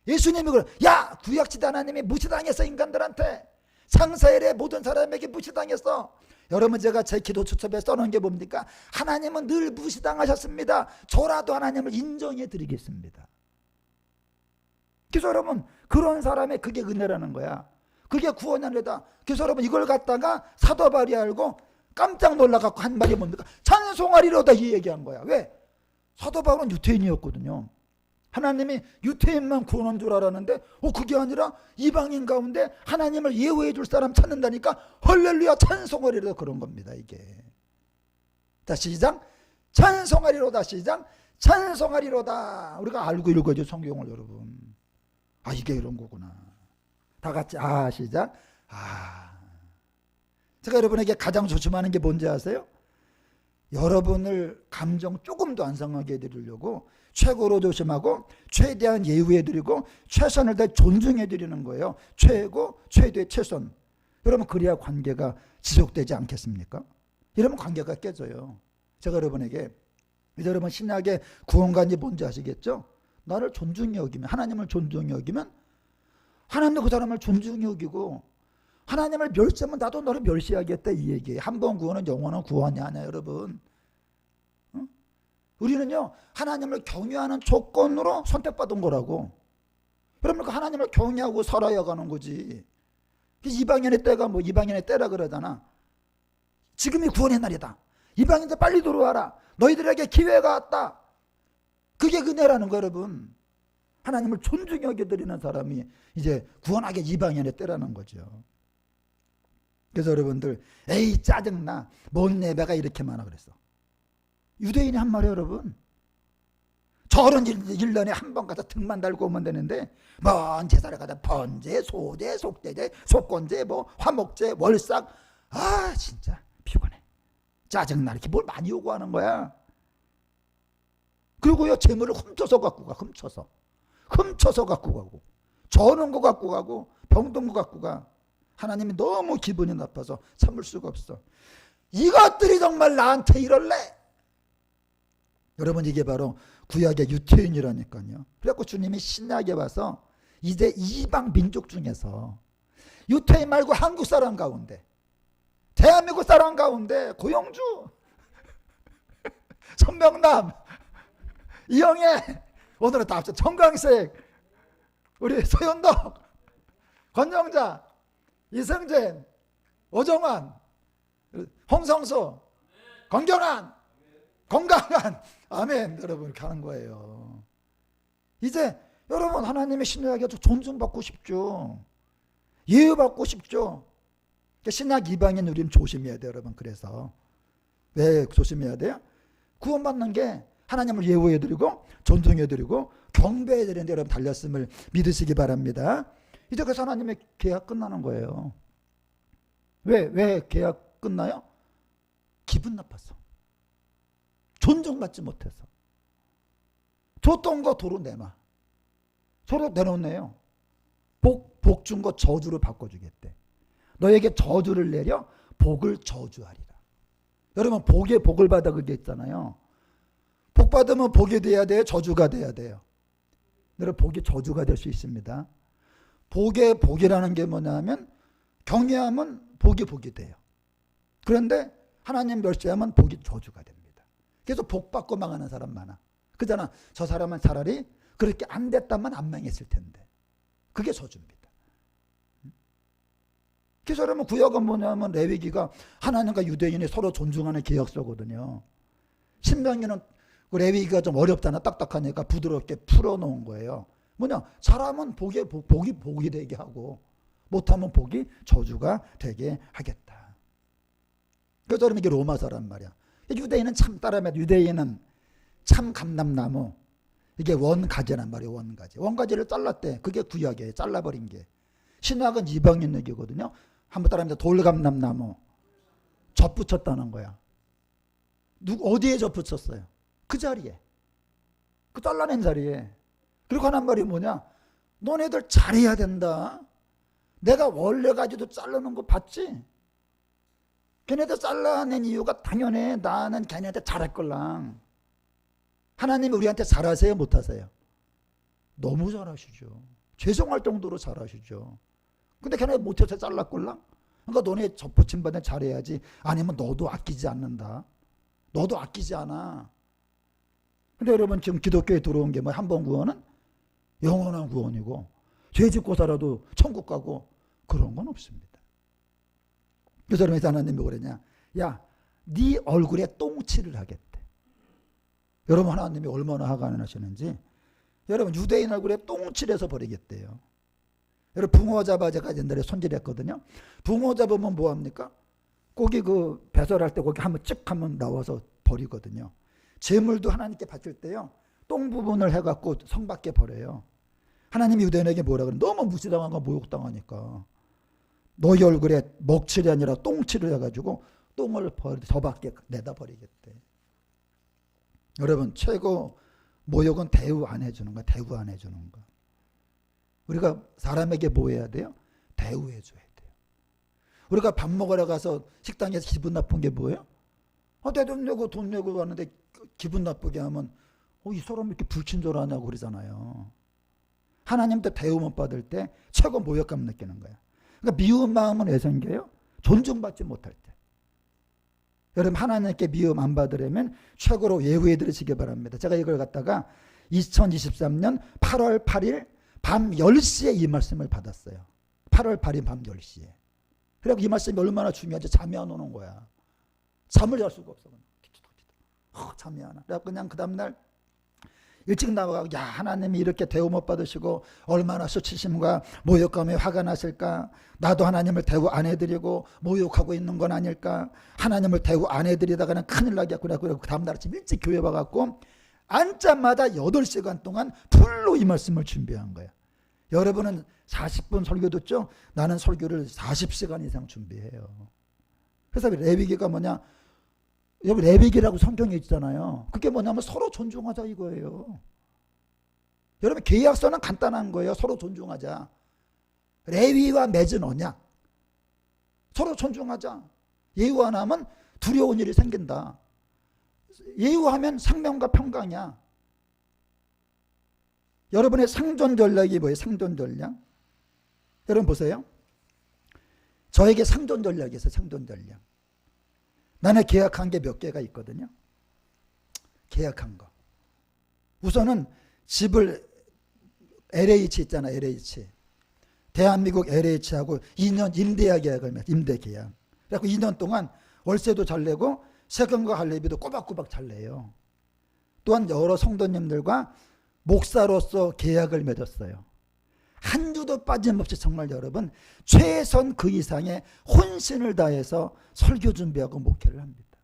예수님이 그래. 야 구약시대 하나님이 무시당했어. 인간들한테. 창세일에 모든 사람에게 무시당했어. 여러분 제가 제 기도 수첩에 써놓은 게 뭡니까? 하나님은 늘 무시당하셨습니다. 저라도 하나님을 인정해 드리겠습니다. 그래서 여러분 그런 사람의 그게 은혜라는 거야. 그게 구원의 은혜다. 그래서 여러분 이걸 갖다가 사도 바울이 알고 깜짝 놀라갖고 한 말이 뭡니까? 찬송하리로다 이 얘기한 거야. 왜? 사도 바울은 유태인이었거든요. 하나님이 유태인만 구원한 줄 알았는데 그게 아니라 이방인 가운데 하나님을 예우해 줄 사람 찾는다니까 할렐루야 찬송하리로다 그런 겁니다. 이게. 다시 시작. 찬송하리로다 시작. 찬송하리로다. 우리가 알고 읽어야죠 성경을 여러분. 아 이게 이런 거구나. 다 같이 시작. 제가 여러분에게 가장 조심하는 게 뭔지 아세요? 여러분을 감정 조금도 안 상하게 해드리려고 최고로 조심하고 최대한 예우해드리고 최선을 다해 존중해드리는 거예요. 최고, 최대, 최선. 여러분 그래야 관계가 지속되지 않겠습니까? 이러면 관계가 깨져요. 제가 여러분에게 이제 여러분 신약의 구원관이 뭔지 아시겠죠? 나를 존중히 여기면 하나님을 존중히 여기면 하나님도 그 사람을 존중히 여기고 하나님을 멸시하면 나도 너를 멸시하겠다 이 얘기예요. 한 번 구원은 영원한 구원이 아니야 여러분. 우리는요 하나님을 경외하는 조건으로 선택받은 거라고. 여러분 그 하나님을 경외하고 살아야 가는 거지. 이방인의 때가 뭐 이방인의 때라 그러잖아. 지금이 구원의 날이다. 이방인들 빨리 들어와라. 너희들에게 기회가 왔다. 그게 은혜라는 거 여러분. 하나님을 존중히 여겨드리는 사람이 이제 구원하게 이방인의 때라는 거죠. 그래서 여러분들 에이 짜증나. 뭔 예배가 이렇게 많아 그랬어. 유대인이 한 말이에요 여러분. 저런 1년에 한 번 가서 등만 달고 오면 되는데 먼 제사를 가다 번제, 소제, 속제제, 속건제, 뭐 화목제, 월삭. 진짜 피곤해. 짜증나. 이렇게 뭘 많이 요구하는 거야. 그리고요 재물을 훔쳐서 갖고 가. 훔쳐서 갖고 가고 저는 거 갖고 가고 병든 거 갖고 가. 하나님이 너무 기분이 나빠서 참을 수가 없어. 이것들이 정말 나한테 이럴래? 여러분 이게 바로 구약의 유태인이라니까요. 그래갖고 주님이 신약에 와서 이제 이방 민족 중에서 유태인 말고 한국 사람 가운데 대한민국 사람 가운데 고영주 천명남 이영애 오늘은 다 합쳐 정강색 우리 소연덕 권영자 이승재 오정환 홍성수 권경환 건강한 아멘 여러분 이렇게 하는 거예요. 이제 여러분 하나님의 신약에 존중받고 싶죠. 예우받고 싶죠. 신약 이방인 우리는 조심해야 돼요 여러분. 그래서 왜 조심해야 돼요? 구원받는 게 하나님을 예우해드리고 존중해드리고 경배해드리는데 여러분 달렸음을 믿으시기 바랍니다. 이제 그래서 하나님의 계약 끝나는 거예요. 왜 계약 끝나요? 기분 나빴어. 존중받지 못해서. 줬던 거 도로 내놔. 서로 내놓네요. 복 준 거 저주로 바꿔주겠대. 너에게 저주를 내려 복을 저주하리라. 여러분 복에 복을 받아 그게 있잖아요. 복 받으면 복이 돼야 돼요? 저주가 돼야 돼요? 여러분 복이 저주가 될 수 있습니다. 복의 복이라는 게 뭐냐면 경외하면 복이 돼요. 그런데 하나님 멸시하면 복이 저주가 됩니다. 그래서 복 받고 망하는 사람 많아. 그잖아. 저 사람은 차라리 그렇게 안 됐다면 안 망했을 텐데. 그게 저주입니다. 그래서 여러분 구약은 뭐냐면 레위기가 하나님과 유대인이 서로 존중하는 계약서거든요. 신명기는 그 레위기가 좀 어렵잖아. 딱딱하니까 부드럽게 풀어놓은 거예요. 뭐냐, 잘하면 복이 되게 하고 못하면 복이 저주가 되게 하겠다. 그래서 여러분 이게 로마서란 말이야. 유대인은 참 따라면 유대인은 참 감람나무, 이게 원가지란 말이에요. 원가지를 잘랐대. 그게 구약이에요. 잘라버린 게. 신약은 이방인 얘기거든요. 한번 따라하면 돌감람나무 접 붙였다는 거야. 어디에 접 붙였어요? 그 자리에. 그 잘라낸 자리에. 그리고 하는 말이 뭐냐? 너네들 잘해야 된다. 내가 원래 가지도 자르는 거 봤지? 걔네들 잘라낸 이유가 당연해. 나는 걔네한테 잘할 걸랑. 하나님이 우리한테 잘하세요? 못하세요? 너무 잘하시죠. 죄송할 정도로 잘하시죠. 근데 걔네 못해서 잘랐걸랑? 그러니까 너네 접붙임 받아 잘해야지. 아니면 너도 아끼지 않는다. 너도 아끼지 않아. 근데 여러분 지금 기독교에 들어온 게 뭐 한 번 구원은 영원한 구원이고 죄 짓고 살아도 천국 가고 그런 건 없습니다. 그래서 하나님이 뭐랬냐? 야, 네 얼굴에 똥칠을 하겠대. 여러분 하나님이 얼마나 화가 나시는지. 여러분 유대인 얼굴에 똥칠해서 버리겠대요. 여러분 붕어 잡아 제가 옛날에 손질했거든요. 붕어 잡으면 뭐합니까? 고기 그 배설할 때 고기 한번 쭉 하면 나와서 버리거든요. 제물도 하나님께 바칠 때요. 똥 부분을 해갖고 성 밖에 버려요. 하나님이 유대인에게 뭐라 그래? 너무 무시당한 거 모욕당하니까. 너희 얼굴에 먹칠이 아니라 똥칠을 해가지고 똥을 저 밖에 내다 버리겠대. 여러분 최고 모욕은 대우 안 해주는 거야. 대우 안 해주는 거. 우리가 사람에게 뭐 해야 돼요? 대우해 줘야 돼요. 우리가 밥 먹으러 가서 식당에서 기분 나쁜 게 뭐예요? 내 돈 내고 가는데 기분 나쁘게 하면 이 사람 이렇게 불친절하냐고 그러잖아요. 하나님도 대우 못 받을 때 최고 모욕감 느끼는 거야. 그러니까 미운 마음은 왜 생겨요? 존중받지 못할 때. 여러분 하나님께 미움 안 받으려면 최고로 예우해 드리시기 바랍니다. 제가 이걸 갖다가 2023년 8월 8일 밤 10시에 이 말씀을 받았어요. 8월 8일 밤 10시에. 그리고 이 말씀이 얼마나 중요한지 잠이 안 오는 거야. 잠을 잘 수가 없어. 잠이 안 와. 그래서 그냥 그 다음날 일찍 나와가고 야 하나님이 이렇게 대우 못 받으시고 얼마나 수치심과 모욕감에 화가 나실까. 나도 하나님을 대우 안 해드리고 모욕하고 있는 건 아닐까. 하나님을 대우 안 해드리다가는 큰일 나겠구나. 그리고 그 다음날 아침 일찍 교회 와갖고 앉자마자 8시간 동안 풀로 이 말씀을 준비한 거예요. 여러분은 40분 설교 듣죠? 나는 설교를 40시간 이상 준비해요. 그래서 레위기가 뭐냐? 여기 레위기라고 성경에 있잖아요. 그게 뭐냐면 서로 존중하자 이거예요. 여러분 계약서는 간단한 거예요. 서로 존중하자. 레위와 맺은 언약. 서로 존중하자. 예우 안 하면 두려운 일이 생긴다. 예우하면 생명과 평강이야. 여러분의 생존 전략이 뭐예요? 생존 전략. 여러분 보세요. 저에게 생존 전략이 있어요. 생존 전략. 나는 계약한 게 몇 개가 있거든요. 계약한 거. 우선은 집을 LH 있잖아. LH. 대한민국 LH하고 2년 임대 계약을 맺어. 임대 계약. 그래서 2년 동안 월세도 잘 내고 세금과 관리비도 꼬박꼬박 잘 내요. 또한 여러 성도님들과 목사로서 계약을 맺었어요. 한 주도 빠짐없이 정말 여러분 최선 그 이상의 혼신을 다해서 설교 준비하고 목회를 합니다.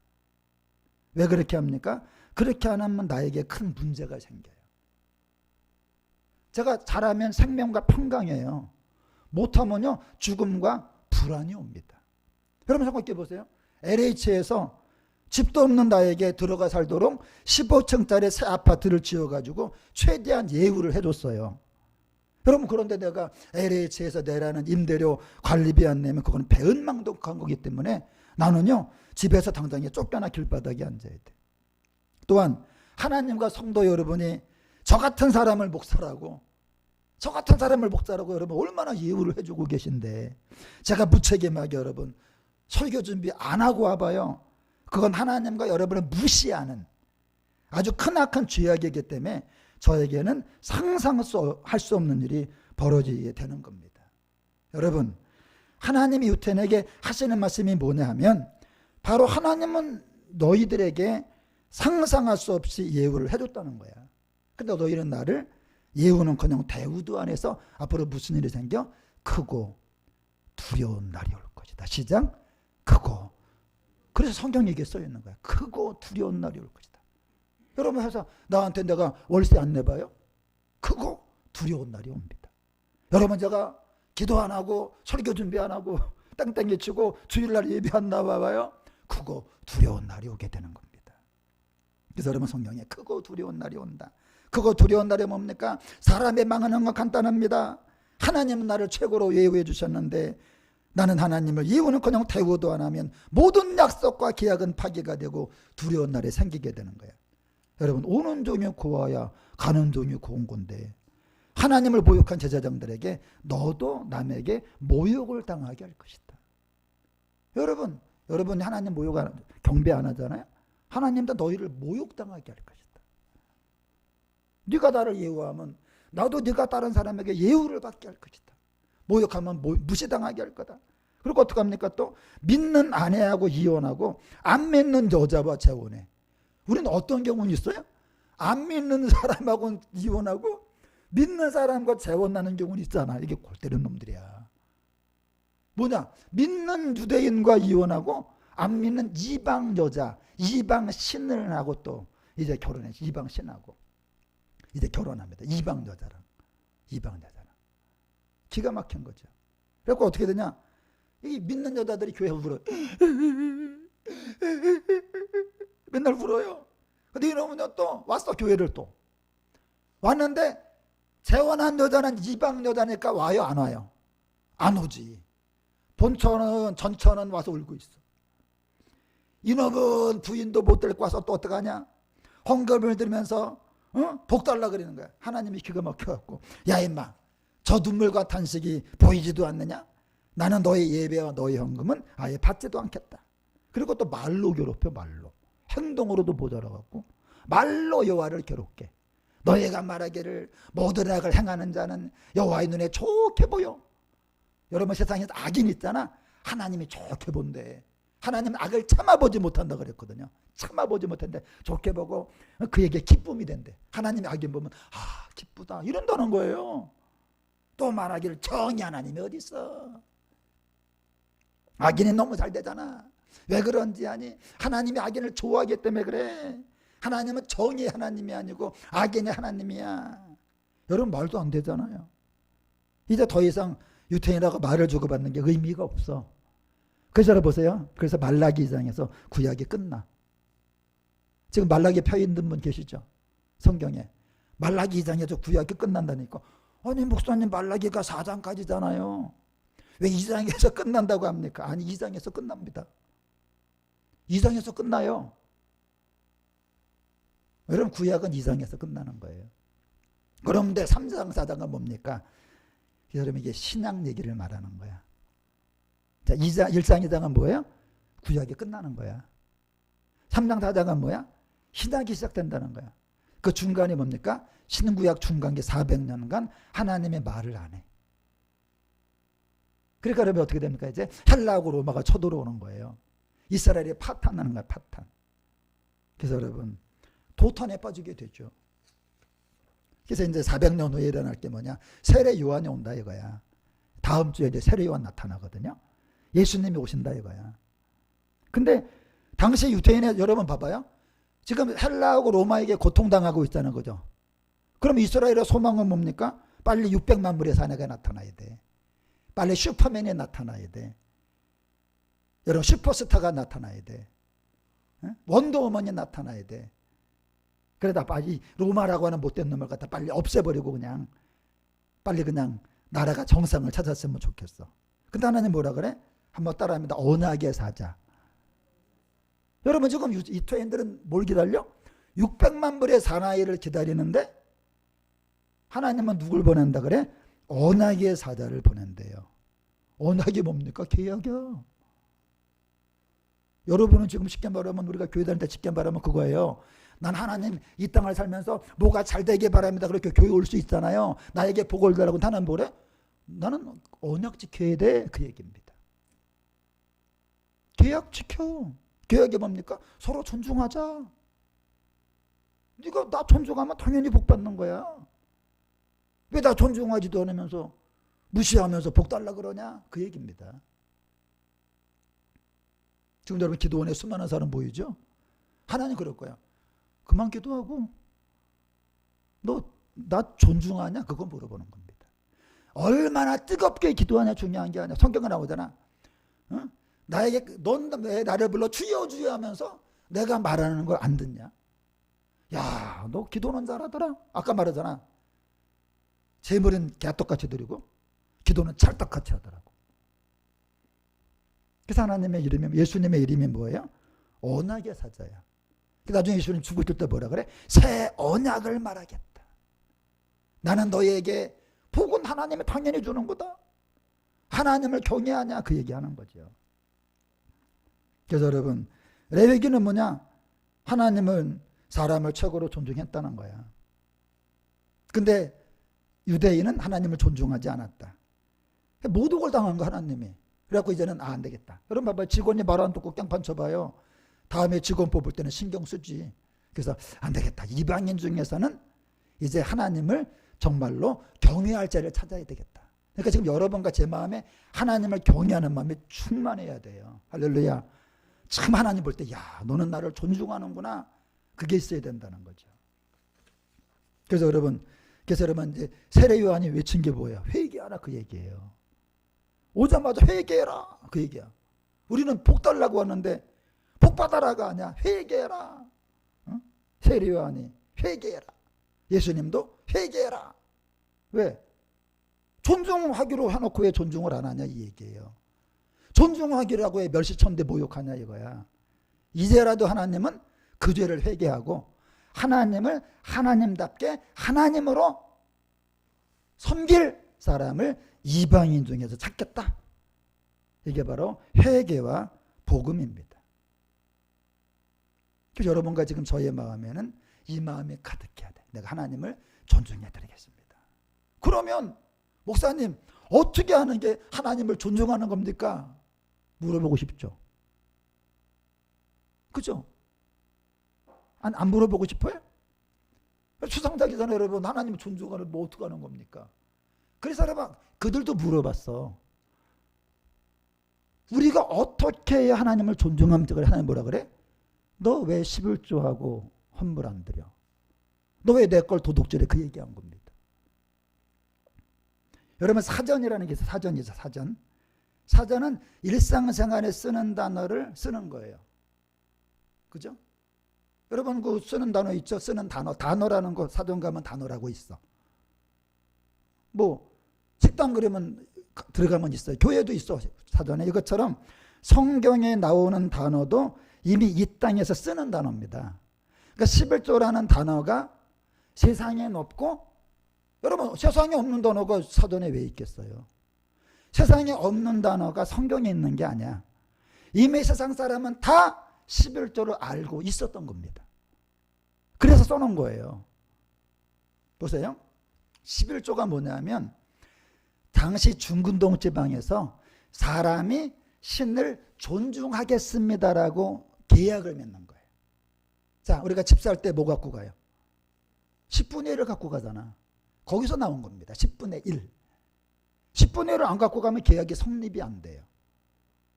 왜 그렇게 합니까? 그렇게 안 하면 나에게 큰 문제가 생겨요. 제가 잘하면 생명과 평강이에요. 못하면요 죽음과 불안이 옵니다. 여러분 생각해 보세요. LH에서 집도 없는 나에게 들어가 살도록 15층짜리 새 아파트를 지어가지고 최대한 예우를 해줬어요. 여러분 그런데 내가 LH에서 내라는 임대료 관리비 안 내면 그건 배은망덕한 거기 때문에 나는요 집에서 당장에 쫓겨나 길바닥에 앉아야 돼. 또한 하나님과 성도 여러분이 저 같은 사람을 목사라고 여러분 얼마나 예우를 해주고 계신데 제가 무책임하게 여러분 설교 준비 안 하고 와봐요. 그건 하나님과 여러분을 무시하는 아주 크나큰 죄악이기 때문에 저에게는 상상할 수 없는 일이 벌어지게 되는 겁니다. 여러분 하나님이 유태인에게 하시는 말씀이 뭐냐 하면 바로 하나님은 너희들에게 상상할 수 없이 예우를 해줬다는 거야. 근데 너희는 나를 예우는커녕 대우도 안 해서 앞으로 무슨 일이 생겨? 크고 두려운 날이 올 것이다. 시작. 크고. 그래서 성경 얘기에 써 있는 거야. 크고 두려운 날이 올 것이다. 여러분 해서 나한테 내가 월세 안 내봐요? 크고 두려운 날이 옵니다. 여러분 제가 기도 안 하고 설교 준비 안 하고 땡땡이 치고 주일날 예배 안 나와봐요? 크고 두려운 날이 오게 되는 겁니다. 그래서 여러분 성경에 크고 두려운 날이 온다. 크고 두려운 날이 뭡니까? 사람의 망하는 건 간단합니다. 하나님은 나를 최고로 예우해 주셨는데 나는 하나님을 예우는커녕 대우도 안 하면 모든 약속과 계약은 파기가 되고 두려운 날이 생기게 되는 거야. 여러분 오는 종이 고와야 가는 종이 고운 건데 하나님을 모욕한 제사장들에게 너도 남에게 모욕을 당하게 할 것이다. 여러분 하나님 경배 안 하잖아요. 하나님도 너희를 모욕당하게 할 것이다. 네가 나를 예우하면 나도 네가 다른 사람에게 예우를 받게 할 것이다. 모욕하면 무시당하게 할 거다. 그리고 어떻게 합니까? 또 믿는 아내하고 이혼하고 안 믿는 여자와 재혼해. 우리는 어떤 경우는 있어요? 안 믿는 사람하고 이혼하고 믿는 사람과 재혼하는 경우는 있잖아. 이게 골 때리는 놈들이야. 뭐냐? 믿는 유대인과 이혼하고 안 믿는 이방 여자, 이방 신을 하고 또 이제 결혼해. 이방 신하고 이제 결혼합니다. 이방 여자랑. 기가 막힌 거죠. 그래서 어떻게 되냐? 이 믿는 여자들이 교회에 울어요. 맨날 울어요. 근데 이러면 또 왔어. 교회를 또 왔는데 재혼한 여자는 이방 여자니까 와요? 안 와요? 안 오지. 본처는 전처는 와서 울고 있어. 이놈은 부인도 못 데리고 와서 또 어떡하냐? 헌금을 들면서 복 달라 그러는 거야. 하나님이 기가 막혀갖고 야 임마 저 눈물과 탄식이 보이지도 않느냐? 나는 너의 예배와 너의 헌금은 아예 받지도 않겠다. 그리고 또 말로 괴롭혀. 말로. 행동으로도 모자라갖고 말로 여호와를 괴롭게. 너희가 말하기를 모든 악을 행하는 자는 여호와의 눈에 좋게 보여. 여러분 세상에 악인 있잖아. 하나님이 좋게 본대. 하나님은 악을 참아보지 못한다 그랬거든요. 참아보지 못한데 좋게 보고 그에게 기쁨이 된대. 하나님이 악인 보면 아 기쁘다 이런다는 거예요. 또 말하기를 정의 하나님이 어디 있어. 악인이 너무 잘 되잖아. 왜 그런지 아니? 하나님이 악인을 좋아하기 때문에 그래. 하나님은 정의의 하나님이 아니고 악인의 하나님이야. 여러분 말도 안 되잖아요. 이제 더 이상 유태인하고 말을 주고받는 게 의미가 없어. 그래서 보세요. 그래서 말라기 2장에서 구약이 끝나. 지금 말라기 펴 있는 분 계시죠? 성경에. 말라기 2장에서 구약이 끝난다니까. 아니 목사님 말라기가 4장까지잖아요. 왜 2장에서 끝난다고 합니까? 아니 2장에서 끝납니다. 2장에서 끝나요. 여러분 구약은 2장에서 끝나는 거예요. 그런데 3장 4장은 뭡니까? 여러분 이게 신앙 얘기를 말하는 거야. 자, 1장 2장은 뭐예요? 구약이 끝나는 거야. 3장 4장은 뭐야? 신학이 시작된다는 거야. 그 중간이 뭡니까? 신구약 중간기 400년간 하나님의 말을 안 해. 그러니까 여러분 어떻게 됩니까? 이제 헬라하고 로마가 쳐들어오는 거예요. 이스라엘이 파탄나는 거야. 파탄. 그래서 여러분 도탄에 빠지게 되죠. 그래서 이제 400년 후에 일어날 게 뭐냐? 세례 요한이 온다 이거야. 다음 주에 이제 세례 요한 나타나거든요. 예수님이 오신다 이거야. 근데 당시 유대인의 여러분 봐봐요. 지금 헬라하고 로마에게 고통당하고 있다는 거죠. 그럼 이스라엘의 소망은 뭡니까? 빨리 600만 불의 사내가 나타나야 돼. 빨리 슈퍼맨이 나타나야 돼. 여러분 슈퍼스타가 나타나야 돼. 원더우먼이 나타나야 돼. 그러다 빨리 로마라고 하는 못된 놈을 갖다 빨리 없애버리고 그냥 빨리 그냥 나라가 정상을 찾았으면 좋겠어. 근데 하나님 뭐라 그래? 한번 따라합니다. 언약의 사자. 여러분 지금 유태인들은 뭘 기다려? 600만 불의 사나이를 기다리는데 하나님은 누굴 보낸다 그래? 언약의 사자를 보낸대요. 언약이 뭡니까? 계약이야. 여러분은 지금 쉽게 말하면 우리가 교회 다닐 때 쉽게 말하면 그거예요. 난 하나님 이 땅을 살면서 뭐가 잘 되길 바랍니다. 그렇게 교회 올 수 있잖아요. 나에게 복을 달라고 나는 뭐래? 나는 언약 지켜야 돼. 그 얘기입니다. 계약 지켜. 계약이 뭡니까? 서로 존중하자. 네가 나 존중하면 당연히 복 받는 거야. 왜 나 존중하지도 않으면서 무시하면서 복 달라 그러냐? 그 얘기입니다. 지금 여러분 기도원에 수많은 사람 보이죠? 하나님 그럴 거야. 그만 기도하고 너 나 존중하냐? 그거 물어보는 겁니다. 얼마나 뜨겁게 기도하냐 중요한 게 아니야. 성경에 나오잖아. 어? 나에게 넌 왜 나를 불러 주여 주여 하면서 내가 말하는 걸 안 듣냐? 야, 너 기도는 잘하더라. 아까 말하잖아. 재물은 개떡같이 드리고 기도는 찰떡같이 하더라고. 그래서 하나님의 이름이, 예수님의 이름이 뭐예요? 언약의 사자야. 나중에 예수님 죽을 때 뭐라 그래? 새 언약을 말하겠다. 나는 너에게 복은 하나님이 당연히 주는 거다. 하나님을 경외하냐? 그 얘기하는 거죠. 그래서 여러분, 레위기는 뭐냐? 하나님은 사람을 최고로 존중했다는 거야. 근데 유대인은 하나님을 존중하지 않았다. 모독을 당한 거 하나님이. 그래갖고 이제는 안 되겠다. 여러분 봐봐요. 직원이 말 안 듣고 깽판 쳐봐요. 다음에 직원 뽑을 때는 신경 쓰지. 그래서 안 되겠다. 이방인 중에서는 이제 하나님을 정말로 경외할 자를 찾아야 되겠다. 그러니까 지금 여러분과 제 마음에 하나님을 경외하는 마음이 충만해야 돼요. 할렐루야. 참 하나님 볼 때, 야, 너는 나를 존중하는구나. 그게 있어야 된다는 거죠. 그래서 여러분 이제 세례 요한이 외친 게 뭐예요? 회개하라 그 얘기예요. 오자마자 회개해라 그 얘기야. 우리는 복 달라고 하는데 복 받아라가 아니야. 회개해라. 어? 세례 요한이 회개해라. 예수님도 회개해라. 왜? 존중하기로 해놓고 왜 존중을 안 하냐 이 얘기예요. 존중하기라고 왜 멸시천대 모욕하냐 이거야. 이제라도 하나님은 그 죄를 회개하고 하나님을 하나님답게 하나님으로 섬길 사람을 이방인 중에서 찾겠다. 이게 바로 회개와 복음입니다. 그래서 여러분과 지금 저의 마음에는 이 마음이 가득해야 돼. 내가 하나님을 존중해 드리겠습니다. 그러면 목사님 어떻게 하는 게 하나님을 존중하는 겁니까? 물어보고 싶죠. 그죠? 안 물어보고 싶어요? 추상자기 전에 여러분 하나님을 존중하는 뭐 어떻게 하는 겁니까? 그래서 여러분 그들도 물어봤어. 우리가 어떻게 해야 하나님을 존중하면 되겠어? 하나님 뭐라 그래? 너 왜 11조하고 헌물 안 드려? 너 왜 내 걸 도둑질해? 그 얘기한 겁니다. 여러분 사전이라는 게 있어요. 사전이죠. 사전. 사전은 일상생활에 쓰는 단어를 쓰는 거예요. 그죠? 여러분 그 쓰는 단어 있죠? 쓰는 단어라는 거 사전 가면 단어라고 있어. 뭐 식당 그러면 들어가면 있어요. 교회도 있어 사전에. 이것처럼 성경에 나오는 단어도 이미 이 땅에서 쓰는 단어입니다. 그러니까 11조라는 단어가 세상에 없고, 여러분 세상에 없는 단어가 사전에 왜 있겠어요? 세상에 없는 단어가 성경에 있는 게 아니야. 이미 세상 사람은 다 11조를 알고 있었던 겁니다. 그래서 써놓은 거예요. 보세요. 11조가 뭐냐면 당시 중근동 지방에서 사람이 신을 존중하겠습니다라고 계약을 맺는 거예요. 자, 우리가 집 살 때 뭐 갖고 가요? 10분의 1을 갖고 가잖아. 거기서 나온 겁니다. 10분의 1. 10분의 1을 안 갖고 가면 계약이 성립이 안 돼요.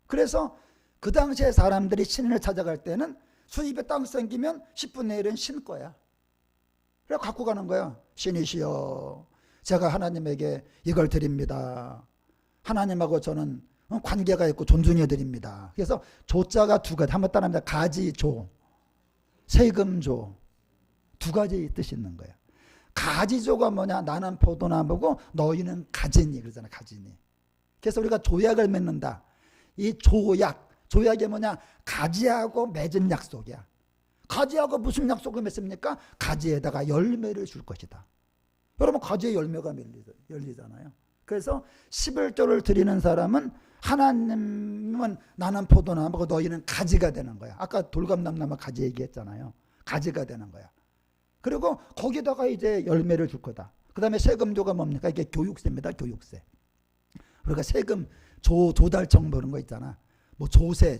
그래서 그 당시에 사람들이 신을 찾아갈 때는 수입에 땅 생기면 10분의 1은 신 거야. 그래 갖고 가는 거야. 신이시여, 제가 하나님에게 이걸 드립니다. 하나님하고 저는 관계가 있고 존중해 드립니다. 그래서 조자가 두 가지. 한번 따라합니다. 가지조, 세금조. 두 가지 뜻이 있는 거야. 가지조가 뭐냐? 나는 포도나무고 너희는 가지니. 그러잖아. 가지니. 그래서 우리가 조약을 맺는다. 이 조약이 뭐냐? 가지하고 맺은 약속이야. 가지하고 무슨 약속을 맺습니까? 가지에다가 열매를 줄 것이다. 여러분 가지에 열매가 열리잖아요. 그래서 11조를 드리는 사람은 하나님은 나는 포도나무고 너희는 가지가 되는 거야. 아까 돌감나무 가지 얘기했잖아요. 가지가 되는 거야. 그리고 거기다가 이제 열매를 줄 거다. 그 다음에 세금조가 뭡니까? 이게 교육세입니다. 교육세. 우리가 세금 조달청 그런 거 있잖아. 뭐 조세.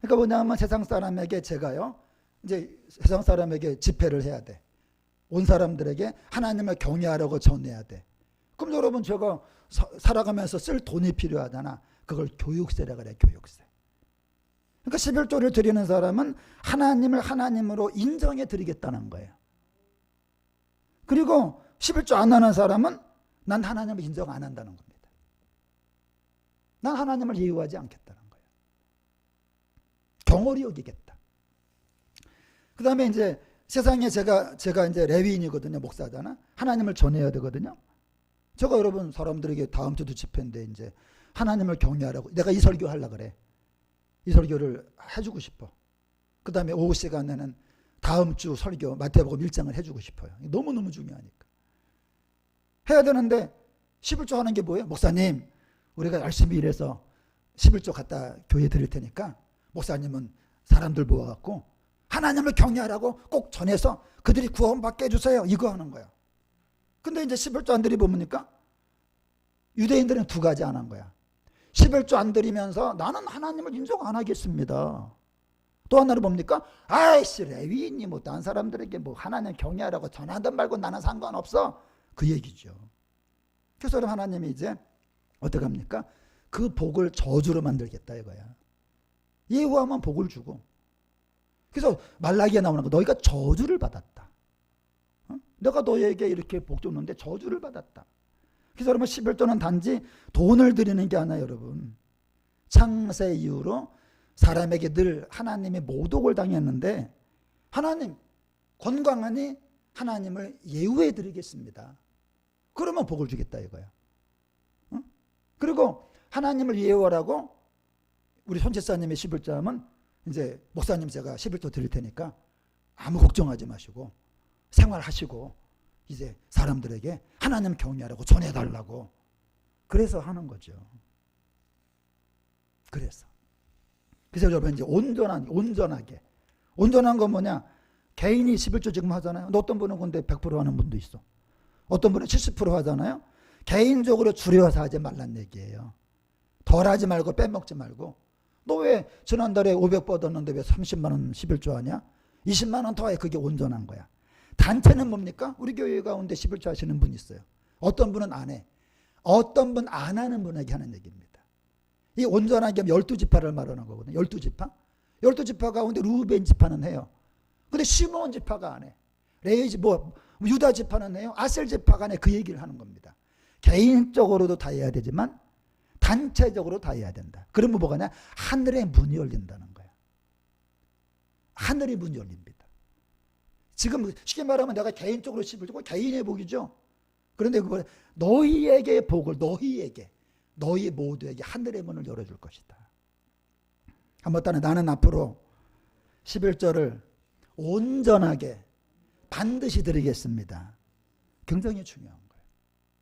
그러니까 뭐냐면 세상 사람에게 제가요, 이제 세상 사람에게 집회를 해야 돼. 온 사람들에게 하나님을 경외하라고 전해야 돼. 그럼 여러분 제가 살아가면서 쓸 돈이 필요하잖아. 그걸 교육세라 그래, 교육세. 그러니까 11조를 드리는 사람은 하나님을 하나님으로 인정해 드리겠다는 거예요. 그리고 11조 안 하는 사람은 난 하나님을 인정 안 한다는 겁니다. 난 하나님을 예우하지 않겠다는 거예요. 경홀히 여기겠다. 그 다음에 이제 세상에 제가 이제 레위인이거든요. 목사잖아. 하나님을 전해야 되거든요. 제가 여러분 사람들에게 다음 주도 집회인데 이제 하나님을 경외하라고 내가 이 설교 하려고 그래. 이 설교를 해주고 싶어. 그 다음에 오후 시간에는 다음 주 설교 마태복음 1장을 해주고 싶어요. 너무너무 중요하니까. 해야 되는데 11조 하는 게 뭐예요? 목사님 우리가 열심히 일해서 11조 갖다 교회 드릴 테니까 목사님은 사람들 모아갖고 하나님을 경외하라고 꼭 전해서 그들이 구원받게 해주세요. 이거 하는 거야. 근데 이제 11조 안 드리 보니까 유대인들은 두 가지 안 한 거야. 11조 안 드리면서 나는 하나님을 인정 안 하겠습니다. 또 하나는 뭡니까? 아이씨 레위인이 뭐 다른 사람들에게 뭐 하나님 경외하라고 전하든 말고 나는 상관없어. 그 얘기죠. 그래서 하나님이 이제 어떻게 합니까? 그 복을 저주로 만들겠다 이거야. 예후하면 복을 주고. 그래서 말라기에 나오는 거 너희가 저주를 받았다. 내가 너희에게 이렇게 복 줬는데 저주를 받았다. 그래서 여러분 11조는 단지 돈을 드리는 게 아니라 여러분 창세 이후로 사람에게 늘 하나님이 모독을 당했는데 하나님 건강하니 하나님을 예우해 드리겠습니다. 그러면 복을 주겠다 이거야. 그리고 하나님을 예우하라고 우리 손집사님의 11조 하면 이제 목사님 제가 11조 드릴 테니까 아무 걱정하지 마시고 생활하시고 이제 사람들에게 하나님 경외하라고 전해달라고 그래서 하는 거죠. 그래서 여러분 이제 온전한 건 뭐냐? 개인이 11조 지금 하잖아요. 어떤 분은 근데 100% 하는 분도 있어. 어떤 분은 70% 하잖아요. 개인적으로 줄여서 하지 말란 얘기예요. 덜 하지 말고 빼먹지 말고. 너 왜 지난달에 500 뻗었는데 왜 30만 원 11조 하냐? 20만 원 더해. 그게 온전한 거야. 단체는 뭡니까? 우리 교회 가운데 11조 하시는 분이 있어요. 어떤 분은 안 해. 어떤 분 안 하는 분에게 하는 얘기입니다. 이 온전하게 12지파를 말하는 거거든요. 12지파? 12지파 가운데 루벤 지파는 해요. 근데 시므온 지파가 안 해. 레위 유다 지파는 해요. 아셀 지파가 안 해. 그 얘기를 하는 겁니다. 개인적으로도 다 해야 되지만 단체적으로 다 해야 된다. 그러면 뭐가냐? 하늘의 문이 열린다는 거야. 하늘의 문이 열립니다. 지금 쉽게 말하면 내가 개인적으로 11조고 개인의 복이죠. 그런데 그걸 너희에게 복을 너희 모두에게 하늘의 문을 열어줄 것이다. 한번 따라 나는 앞으로 11조를 온전하게 반드시 드리겠습니다. 굉장히 중요한 거예요.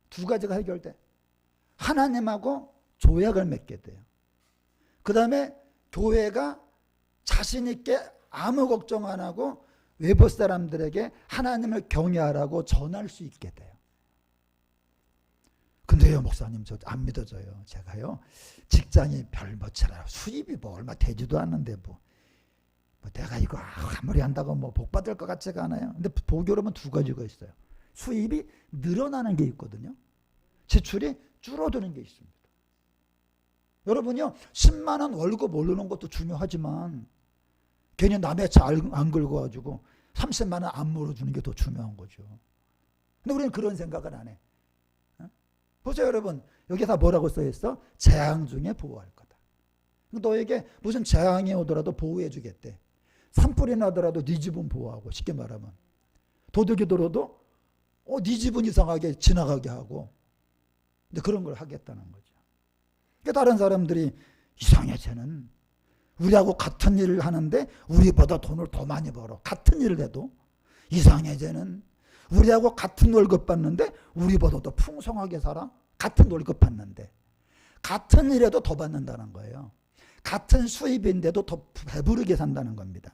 두 가지가 해결돼. 하나님하고 조약을 맺게 돼요. 그 다음에 교회가 자신 있게 아무 걱정 안 하고 외부 사람들에게 하나님을 경외하라고 전할 수 있게 돼요. 근데요 목사님 저 안 믿어져요. 제가요 직장이 별뭐처럼 수입이 뭐 얼마 되지도 않는데 뭐 내가 이거 아무리 한다고 뭐 복 받을 것 같지가 않아요. 근데 복이라면 두 가지가 있어요. 수입이 늘어나는 게 있거든요. 지출이 줄어드는 게 있습니다. 여러분요 10만 원 월급 오르는 것도 중요하지만 괜히 남의 차 안 긁어가지고 30만 원 안 물어주는 게 더 중요한 거죠. 근데 우리는 그런 생각을 안 해. 보세요 여러분 여기 다 뭐라고 써있어? 재앙 중에 보호할 거다. 너에게 무슨 재앙이 오더라도 보호해 주겠대. 산불이 나더라도 네 집은 보호하고 쉽게 말하면 도둑이 들어도 네 집은 이상하게 지나가게 하고 근데 그런 걸 하겠다는 거죠. 그러니까 다른 사람들이 이상해 쟤는 우리하고 같은 일을 하는데 우리보다 돈을 더 많이 벌어. 같은 일을 해도 이상해 쟤는 우리하고 같은 월급 받는데 우리보다 더 풍성하게 살아. 같은 월급 받는데 같은 일에도 더 받는다는 거예요. 같은 수입인데도 더 배부르게 산다는 겁니다.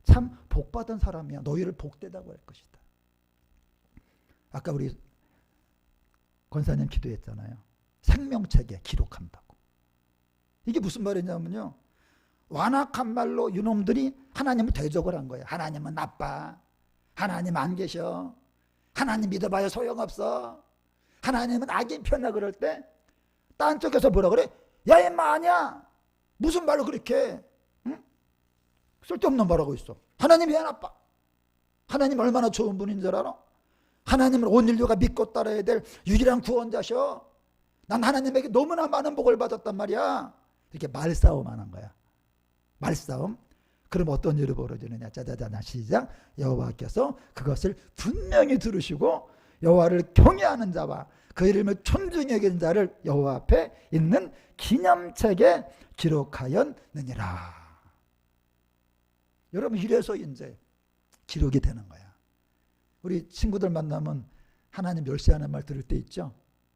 참 복받은 사람이야. 너희를 복되다고 할 것이다. 아까 우리 권사님 기도했잖아요. 생명책에 기록한다고. 이게 무슨 말이냐면요, 완악한 말로 이놈들이 하나님을 대적을 한 거예요. 하나님은 나빠. 하나님 안 계셔. 하나님 믿어봐야 소용없어. 하나님은 악인 편이야. 그럴 때 딴 쪽에서 뭐라 그래? 야 임마 아니야. 무슨 말로 그렇게 응? 쓸데없는 말하고 있어. 하나님 왜 나빠? 하나님 얼마나 좋은 분인 줄 알아? 하나님을 온 인류가 믿고 따라야 될 유일한 구원자셔. 난 하나님에게 너무나 많은 복을 받았단 말이야. 이렇게 말싸움 하는 거야. 말싸움. 그럼 어떤 일이 벌어지느냐? 짜자자자 시작. 여호와께서 그것을 분명히 들으시고 여호와를 경외하는 자와 그 이름을 존중히 여기는 자를 여호와 앞에 있는 기념책에 기록하였느니라. 여러분, 이래서 이제 기록이 되는 거야. 우리 친구들 만나면 하나님 멸시하는 말 들을 때 있죠.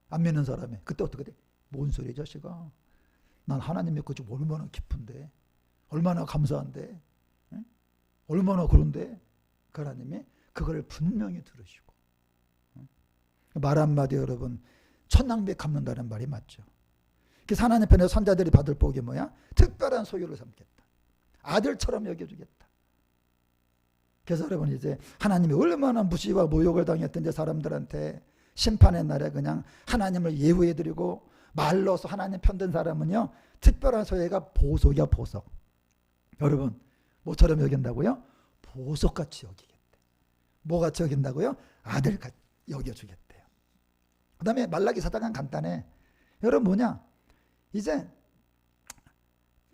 안 믿는 사람이 그때 어떻게 돼? 뭔 소리 자식아. 난 하나님 믿고 지금 얼마나 기쁜데, 얼마나 감사한데, 응? 얼마나 그런데 그 하나님이 그걸 분명히 들으시고, 응? 말 한마디 여러분 천낭비 갚는다는 말이 맞죠. 그래서 하나님 편에 선자들이 받을 복이 뭐야? 특별한 소유를 삼겠다. 아들처럼 여겨주겠다. 그래서 여러분 이제 하나님이 얼마나 무시와 모욕을 당했던지 사람들한테 심판의 날에 그냥 하나님을 예우해드리고 말로서 하나님 편든 사람은요, 특별한 소유가 보석이야. 보석. 여러분 뭐처럼 여긴다고요? 보석같이 여기겠대. 뭐같이 여긴다고요? 아들같이 여겨주겠대요. 그 다음에 말라기 4장은 간단해. 여러분 뭐냐, 이제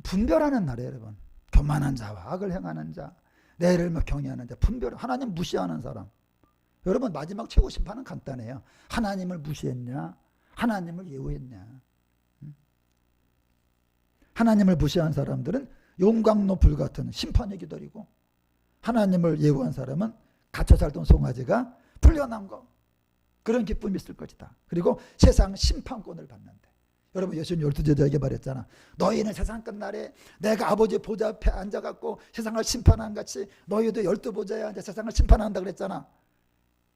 분별하는 날이에요. 여러분 교만한 자와 악을 행하는 자, 내 이름을 경외하는 자, 분별. 하나님 무시하는 사람. 여러분 마지막 최고 심판은 간단해요. 하나님을 무시했냐, 하나님을 예우했냐. 하나님을 무시한 사람들은 용광로 불 같은 심판이 기다리고, 하나님을 예우한 사람은 갇혀 살던 송아지가 풀려난 거, 그런 기쁨이 있을 것이다. 그리고 세상 심판권을 받는데, 여러분 예수님 12제자에게 말했잖아. 너희는 세상 끝날에 내가 아버지 보좌 앞에 앉아갖고 세상을 심판한 같이 너희도 12보좌에 앉아 세상을 심판한다 그랬잖아.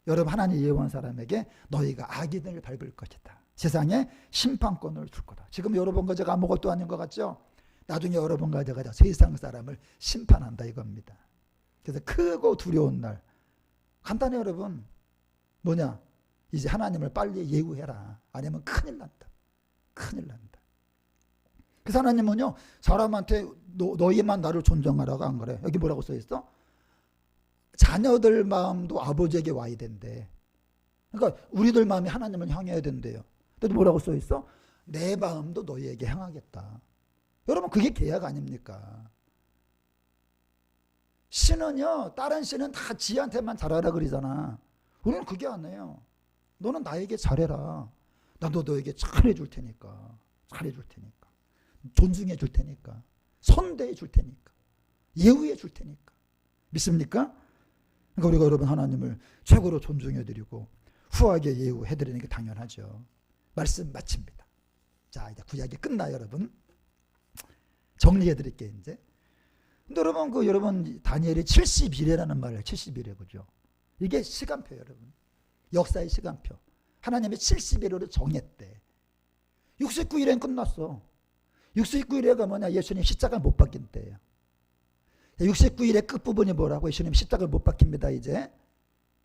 여러분 하나님 예우한 사람에게 너희가 악인을 밟을 것이다. 세상에 심판권을 줄 거다. 지금 여러분과 제가 아무것도 아닌 것 같죠? 나중에 여러분과 제가 세상 사람을 심판한다 이겁니다. 그래서 크고 두려운 날. 간단해 여러분. 뭐냐? 이제 하나님을 빨리 예우해라. 아니면 큰일 난다. 큰일 난다. 그래서 하나님은요, 사람한테 너희만 나를 존경하라고 안 그래. 여기 뭐라고 써 있어? 자녀들 마음도 아버지에게 와야 된대. 그러니까 우리들 마음이 하나님을 향해야 된대요. 또 뭐라고 써 있어? 내 마음도 너희에게 향하겠다. 여러분 그게 계약 아닙니까? 신은요, 다른 신은 다 지한테만 잘하라 그러잖아. 우리는 그게 아니에요. 너는 나에게 잘해라. 나도 너에게 잘해 줄 테니까. 잘해 줄 테니까. 존중해 줄 테니까. 선대해 줄 테니까. 예우해 줄 테니까. 믿습니까? 그러니까 우리가 여러분 하나님을 최고로 존중해 드리고 후하게 예우해 드리는 게 당연하죠. 말씀 마칩니다. 자, 이제 구약이 끝나요, 여러분. 정리해 드릴게요, 이제. 근데 여러분, 여러분, 다니엘이 70일이라는 말을 70일에 그죠? 이게 시간표예요, 여러분. 역사의 시간표. 하나님이 70일으로 정했대. 69일엔 끝났어. 69일에가 뭐냐? 예수님 십자가를 못 박힌 때예요. 69일의 끝부분이 뭐라고? 예수님 십자가를 못 박힙니다, 이제.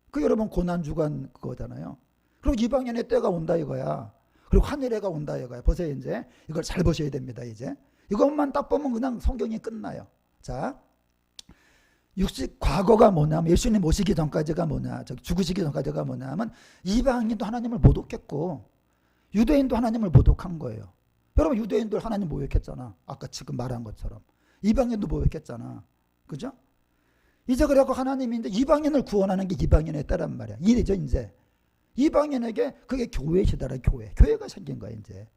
그 여러분 고난주간 그거잖아요. 그리고 이방인의 때가 온다 이거야. 그리고 하늘에가 온다 이거야. 보세요, 이제. 이걸 잘 보셔야 됩니다, 이제. 이것만 딱 보면 그냥 성경이 끝나요. 자, 과거가 뭐냐면 예수님 오시기 전까지가 뭐냐, 죽으시기 전까지가 뭐냐면 이방인도 하나님을 모독했고 유대인도 하나님을 모독한 거예요. 여러분 유대인들 하나님 모욕했잖아. 아까 지금 말한 것처럼. 이방인도 모욕했잖아. 그죠? 이제 그래갖고 하나님이 이제 이방인을 구원하는 게 이방인의 때란 말이야. 이래죠, 이제. 이방인에게 그게 교회 시대라, 교회. 교회가 생긴 거야, 이제.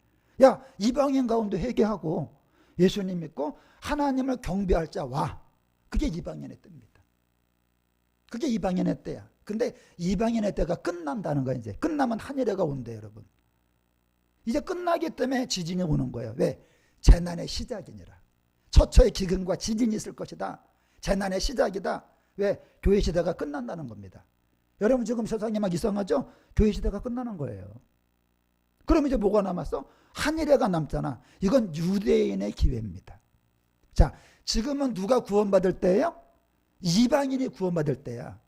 야, 이방인 가운데 회개하고 예수님 믿고 하나님을 경배할 자 와. 그게 이방인의 때입니다. 그게 이방인의 때야. 근데 이방인의 때가 끝난다는 거야, 이제. 끝나면 하늘에가 온대, 여러분. 이제 끝나기 때문에 지진이 오는 거예요. 왜? 재난의 시작이니라. 처처의 기근과 지진이 있을 것이다. 재난의 시작이다. 왜? 교회 시대가 끝난다는 겁니다. 여러분 지금 세상이 막 이상하죠? 교회 시대가 끝나는 거예요. 그럼 이제 뭐가 남았어? 한 일회가 남잖아. 이건 유대인의 기회입니다. 자, 지금은 누가 구원받을 때예요? 이방인이 구원받을 때야.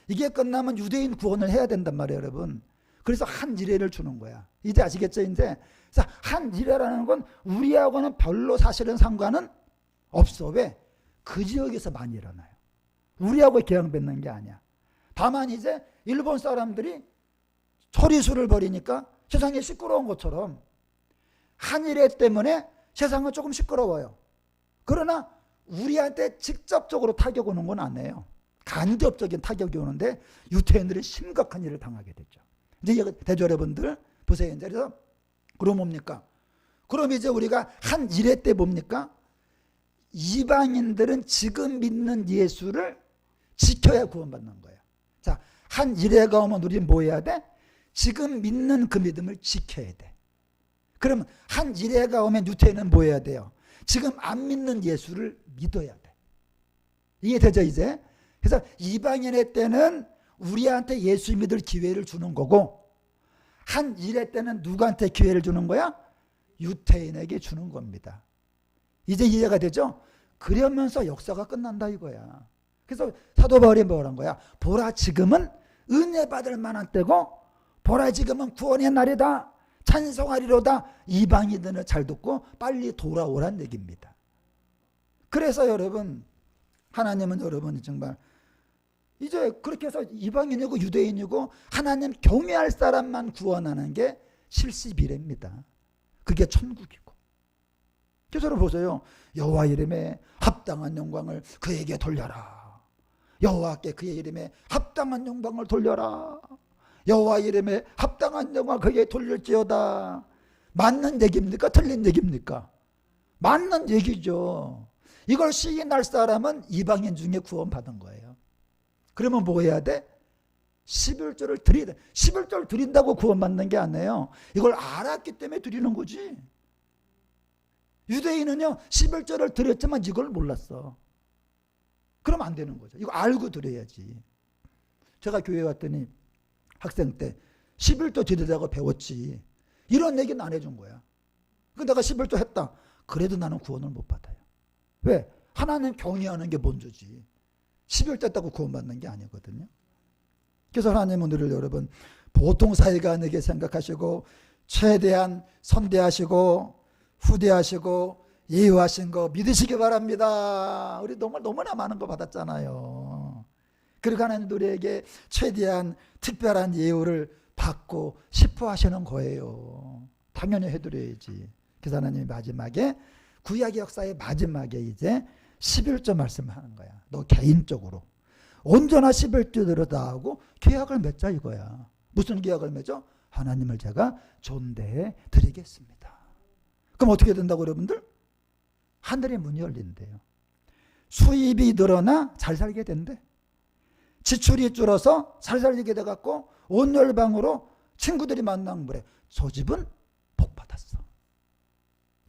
이게 끝나면 유대인 구원을 해야 된단 말이에요, 여러분. 그래서 한 일회를 주는 거야. 이제 아시겠죠, 이제? 그래서 한 일회라는 건 우리하고는 별로 사실은 상관은 없어. 왜? 그 지역에서 많이 일어나요. 우리하고 개항 맺는 게 아니야. 다만 이제 일본 사람들이 처리수를 벌이니까 세상이 시끄러운 것처럼 한 일회 때문에 세상은 조금 시끄러워요. 그러나 우리한테 직접적으로 타격 오는 건 아니에요. 간접적인 타격이 오는데 유태인들이 심각한 일을 당하게 되죠. 이제 대조 여러분들 보세요. 이제 그래서 그럼 뭡니까? 그럼 이제 우리가 한 일회 때 뭡니까? 이방인들은 지금 믿는 예수를 지켜야 구원받는 거예요. 자, 한 일회가 오면 우리는 뭐 해야 돼? 지금 믿는 그 믿음을 지켜야 돼. 그럼 한 일회가 오면 유태인은 뭐 해야 돼요? 지금 안 믿는 예수를 믿어야 돼. 이게 되죠, 이제? 그래서 이방인의 때는 우리한테 예수 믿을 기회를 주는 거고, 한 일회 때는 누구한테 기회를 주는 거야? 유태인에게 주는 겁니다. 이제 이해가 되죠? 그러면서 역사가 끝난다 이거야. 그래서 사도 바울이 뭐라는 거야? 보라, 지금은 은혜 받을 만한 때고, 보라, 지금은 구원의 날이다. 찬송하리로다. 이방인들은 잘 듣고 빨리 돌아오란 얘기입니다. 그래서 여러분, 하나님은 여러분 정말 이제 그렇게 해서 이방인이고 유대인이고 하나님 경외할 사람만 구원하는 게 70일입니다. 그게 천국이고. 그래서 보세요. 여호와 이름에 합당한 영광을 그에게 돌려라. 여호와께 그의 이름에 합당한 영광을 돌려라. 여호와 이름에 합당한 영광을 그에게 돌릴지어다. 맞는 얘기입니까? 틀린 얘기입니까? 맞는 얘기죠. 이걸 시인할 사람은 이방인 중에 구원받은 거예요. 그러면 뭐 해야 돼? 11조를 드려야 돼. 11조를 드린다고 구원받는 게 아니에요. 이걸 알았기 때문에 드리는 거지. 유대인은요 11조를 드렸지만 이걸 몰랐어. 그럼 안 되는 거죠. 이거 알고 드려야지. 제가 교회 갔더니 학생 때 11조 드리라고 배웠지. 이런 얘기는 안 해준 거야. 근데 내가 11조 했다. 그래도 나는 구원을 못 받아요. 왜? 하나님 경외하는 게 먼저지. 11조 했다고 구원받는 게 아니거든요. 그래서 하나님은 우리를 여러분 보통 사이가 아니게 생각하시고 최대한 선대하시고 후대하시고 예우하신 거 믿으시기 바랍니다. 우리 너무나 많은 거 받았잖아요. 그리고 하나님 우리에게 최대한 특별한 예우를 받고 싶어 하시는 거예요. 당연히 해드려야지. 그래서 하나님이 마지막에 구약의 역사의 마지막에 이제 11조 말씀을 하는 거야. 너 개인적으로 온전한 11조 들여다 하고 계약을 맺자 이거야. 무슨 계약을 맺어? 하나님을 제가 존대해 드리겠습니다. 그럼 어떻게 된다고 여러분들? 하늘의 문이 열린대요. 수입이 늘어나 잘 살게 된대. 지출이 줄어서 잘 살게 돼갖고 온 열방으로 친구들이 만나면 그래. 저 집은 복 받았어.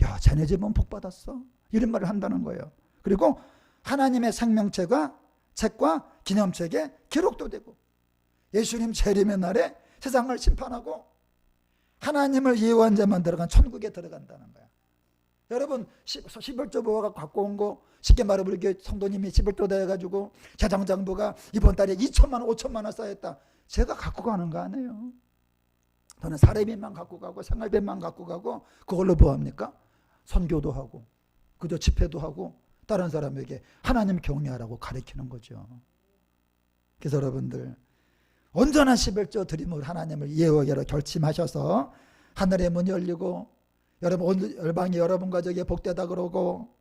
야, 쟤네 집은 복 받았어. 이런 말을 한다는 거예요. 그리고 하나님의 생명책과 책과 기념책에 기록도 되고 예수님 재림의 날에 세상을 심판하고 하나님을 예우한 자만 들어간 천국에 들어간다는 거야. 여러분 11조 보화가 갖고 온 거 쉽게 말해보면 이게 성도님이 11조 돼가지고 재정장부가 이번 달에 2천만 원 5천만 원 쌓였다. 제가 갖고 가는 거 아니에요. 저는 사례비만 갖고 가고 생활비만 갖고 가고 그걸로 뭐 합니까? 선교도 하고 그저 집회도 하고 다른 사람에게 하나님 경외하라고 가르치는 거죠. 그래서 여러분들 온전한 11조 드림을 하나님을 예우하기로 결심하셔서 하늘의 문이 열리고 여러분 온 열방이 여러분 가족에 복되다 그러고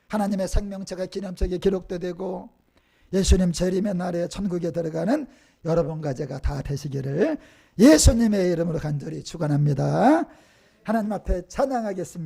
하나님의 생명책과 기념책에 기록도 되고 예수님 재림의 날에 천국에 들어가는 여러분 가족가 다 되시기를 예수님의 이름으로 간절히 축원합니다. 하나님 앞에 찬양하겠습니다.